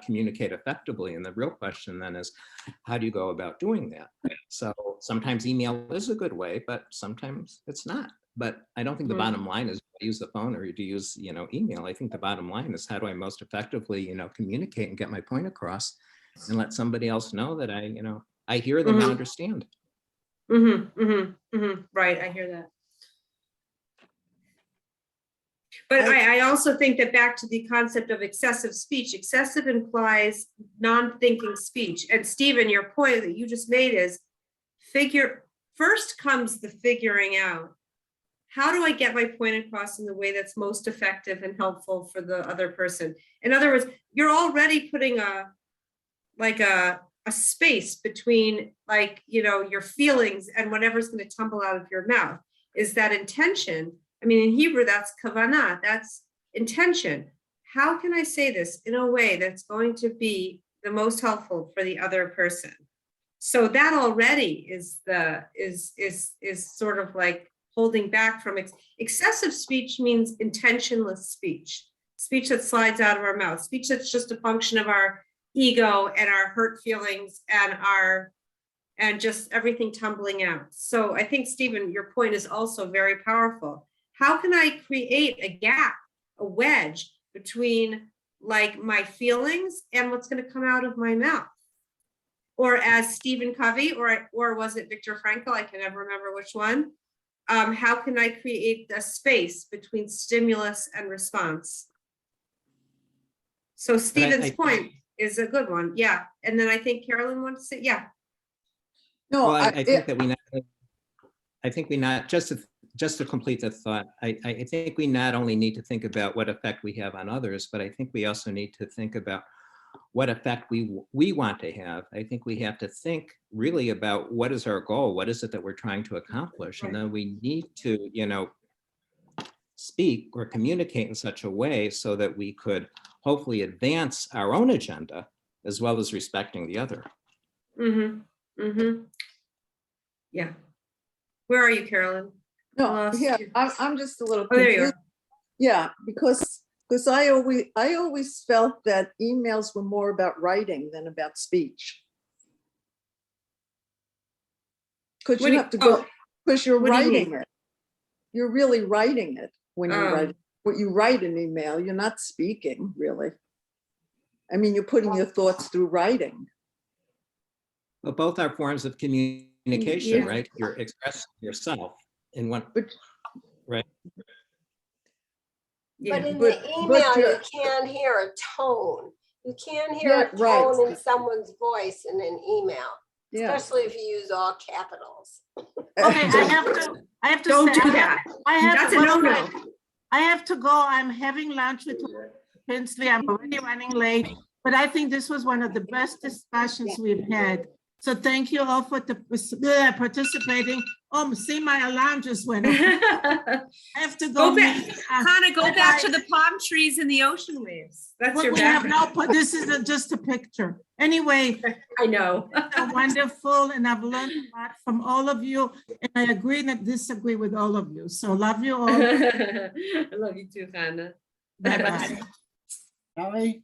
communicate effectively. And the real question then is, how do you go about doing that? So sometimes email is a good way, but sometimes it's not. But I don't think the bottom line is to use the phone or to use, email. I think the bottom line is how do I most effectively, communicate and get my point across and let somebody else know that I hear them and understand. Right, I hear that. But I also think that back to the concept of excessive speech, excessive implies non-thinking speech. And Stephen, your point that you just made is first comes the figuring out. How do I get my point across in the way that's most effective and helpful for the other person? In other words, you're already putting a space between your feelings and whatever's going to tumble out of your mouth. Is that intention? I mean, in Hebrew, that's kavanah, that's intention. How can I say this in a way that's going to be the most helpful for the other person? So that already is sort of like holding back from excessive speech. Means intentionless speech that slides out of our mouth, speech that's just a function of our ego and our hurt feelings and just everything tumbling out. So I think, Stephen, your point is also very powerful. How can I create a gap, a wedge between my feelings and what's going to come out of my mouth? Or as Stephen Covey, or was it Viktor Frankl? I can never remember which one. How can I create a space between stimulus and response? So Stephen's point is a good one. Yeah. And then I think Carolyn wants to say, yeah. No, Well, I think that we not I think we not, just to complete the thought, I think we not only need to think about what effect we have on others, but I think we also need to think about what effect we want to have. I think we have to think really about what is our goal, what is it that we're trying to accomplish, and then we need to, speak or communicate in such a way so that we could hopefully advance our own agenda as well as respecting the other. Yeah. Where are you, Carolyn? No, lost yeah, you. I'm just a little Oh, there you confused. are. Yeah, because I always felt that emails were more about writing than about speech. Because What you do have to go, because you're what do you writing mean? it. You're really writing it when you write. When you write an email, you're not speaking, really. I mean, you're putting your thoughts through writing. But both are forms of communication, Yeah. right? You're expressing yourself in one, But- right? Yeah. But in but- the but email, you you're- can't hear a tone. You can't hear Yeah, a right. tone in someone's voice in an email, Yeah. especially if you use all capitals. Okay, I have to Don't say, do that. I have That's to a go. no-no. I have to go. I'm having lunch with Pinsley. I'm already running late, but I think this was one of the best discussions we've had. So thank you all for participating. Oh, see, my alarm just went off. I have to go. Go back, Hannah, go back to Bye-bye. the palm trees and the ocean waves. That's Well, your we have background. no, this is just a picture. Anyway, I know. it's wonderful, and I've learned a lot from all of you, and I agree and disagree with all of you. So love you all. I love you too, Hannah. Bye-bye. Holly?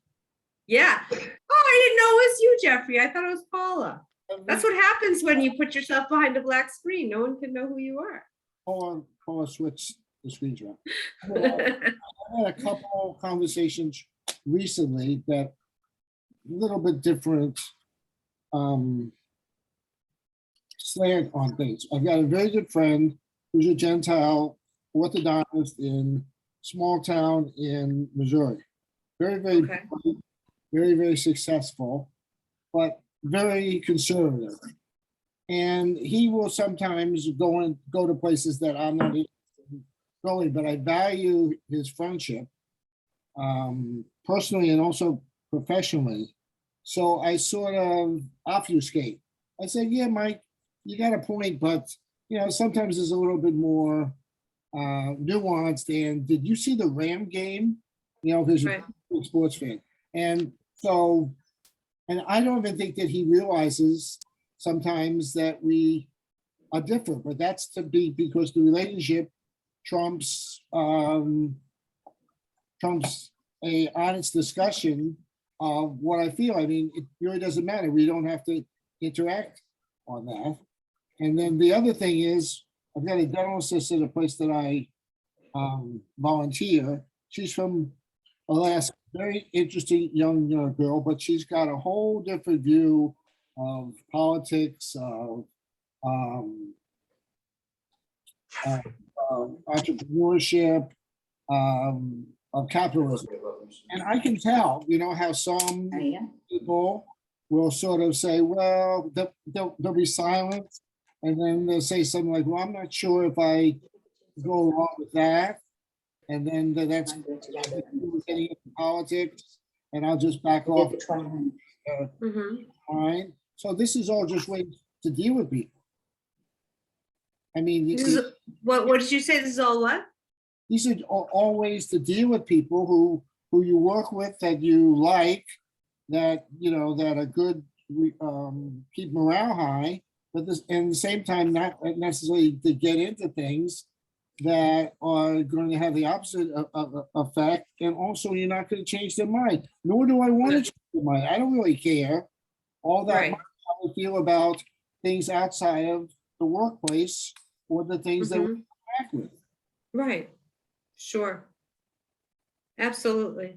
Yeah. Oh, I didn't know it was you, Jeffrey. I thought it was Paula. That's what happens when you put yourself behind a black screen. No one can know who you are. Paula switch the screens around. I had a couple conversations recently that a little bit different slant on things. I've got a very good friend who's a Gentile orthodontist in small town in Missouri. Very, very, Okay. bright, very, very successful, but very conservative. And he will sometimes go to places that I'm not interested in going, but I value his friendship personally and also professionally. So I sort of obfuscate. I said, yeah, Mike, you got a point, but sometimes there's a little bit more nuanced. And did you see the Ram game? Because you're a sports fan. And so, and I don't even think that he realizes sometimes that we are different, but that's to be because the relationship trumps a honest discussion of what I feel. I mean, it really doesn't matter. We don't have to interact on that. And then the other thing is, I've got a dental assistant at a place that I volunteer. She's from Alaska, very interesting young girl, but she's got a whole different view of politics, of entrepreneurship, of capitalism. And I can tell, how some people will sort of say, well, they'll be silent. And then they'll say something like, well, I'm not sure if I go along with that. And then that's getting into politics, and I'll just back off. Fine. So this is all just ways to deal with people. I mean, what did you say? This is all what? These are all ways to deal with people who you work with, that you like, that that are good, keep morale high, but at the same time not necessarily to get into things that are going to have the opposite effect, and also you're not going to change their mind. Nor do I want to change their mind. I don't really care all that much how I feel about things outside of the workplace or the things that we interact with. Right. Sure. Absolutely.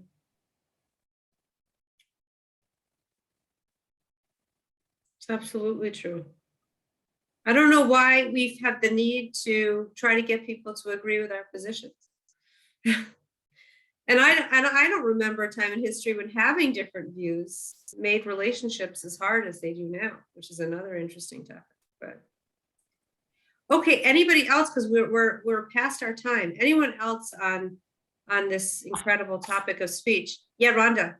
It's absolutely true. I don't know why we've had the need to try to get people to agree with our positions. And I don't remember a time in history when having different views made relationships as hard as they do now, which is another interesting topic. But Okay, anybody else? Because we're past our time. Anyone else on this incredible topic of speech? Yeah, Rhonda.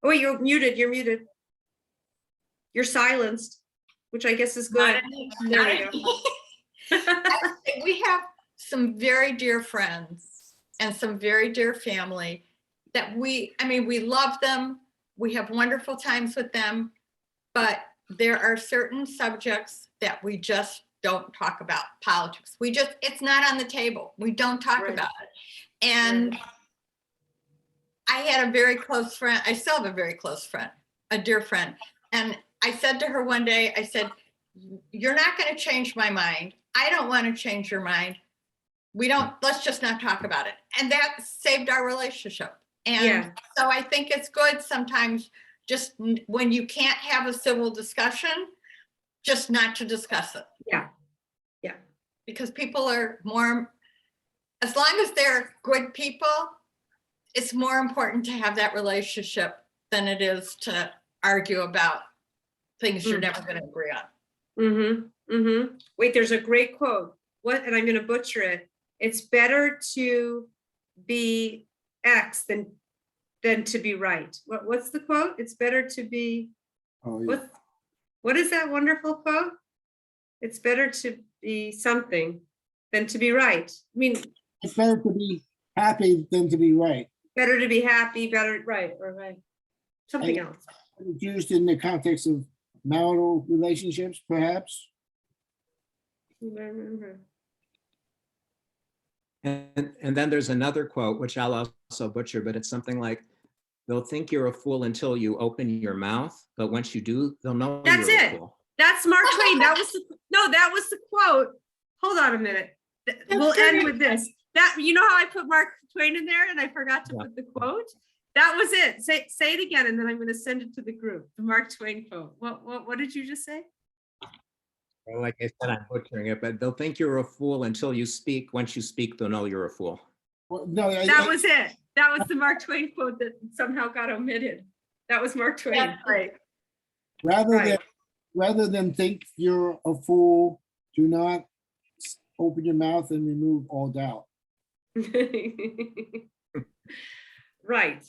Oh, wait, you're muted. You're muted. You're silenced, which I guess is good. There we go. We have some very dear friends and some very dear family that we love them. We have wonderful times with them, but there are certain subjects that we just don't talk about. Politics. It's not on the table. We don't talk Right. about it. And I had a very close friend. I still have a very close friend, a dear friend. And I said to her one day, I said, you're not going to change my mind. I don't want to change your mind. Let's just not talk about it. And that saved our relationship. And so I think it's good sometimes, just when you can't have a civil discussion, just not to discuss it. Yeah. Because people are more, as long as they're good people, it's more important to have that relationship than it is to argue about things you're never going to agree on. Wait, there's a great quote. And I'm going to butcher it. It's better to be X than to be right. What's the quote? It's better to be. Oh, yeah. What is that wonderful quote? It's better to be something than to be right. I mean, It's better to be happy than to be right. better to be happy, better, right, or right. Something else. It's used in the context of marital relationships, perhaps. I remember. And then there's another quote, which I'll also butcher, but it's something like, they'll think you're a fool until you open your mouth, but once you do, they'll know That's you're it. a fool. That's Mark Twain. That was the quote. Hold on a minute. We'll end with this. You know how I put Mark Twain in there and I forgot to put the quote? That was it. Say it again, and then I'm going to send it to the group. The Mark Twain quote. What did you just say? Well, like I said, I'm butchering it, but they'll think you're a fool until you speak. Once you speak, they'll know you're a fool. Well, no, That was it. That was the Mark Twain quote that somehow got omitted. That was Mark Twain. That's right. Rather than think you're a fool, do not open your mouth and remove all doubt. Right.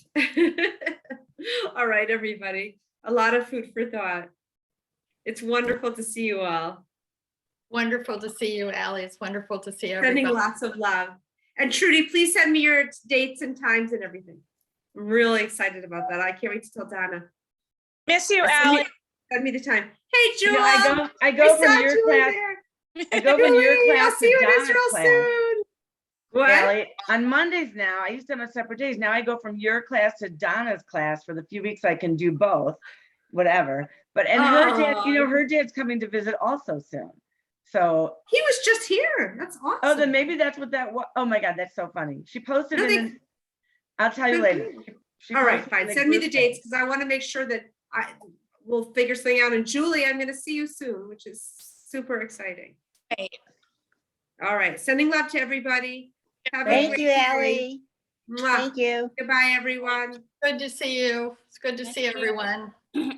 All right, everybody. A lot of food for thought. It's wonderful to see you all. Wonderful to see you, Allie. It's wonderful to see everybody. Sending lots of love. And Trudy, please send me your dates and times and everything. I'm really excited about that. I can't wait to tell Donna. Miss you, Allie. Send me the time. Hey, Jewel. I go from your class. I go from your class I'll see you in Donna's Israel class. soon. What? Allie, on Mondays now, I used to have separate days. Now I go from your class to Donna's class for the few weeks I can do both, whatever. But her dad, her dad's coming to visit also soon. So he was just here. That's awesome. Oh, then maybe that's what that was. Oh my God, that's so funny. She posted it. I'll tell you later. All right, fine. Send me the dates because I want to make sure that we'll figure something out. And Julie, I'm going to see you soon, which is super exciting. Right. All right. Sending love to everybody. Thank you, Allie. Mwah. Thank you. Goodbye, everyone. Good to see you. It's good to see everyone.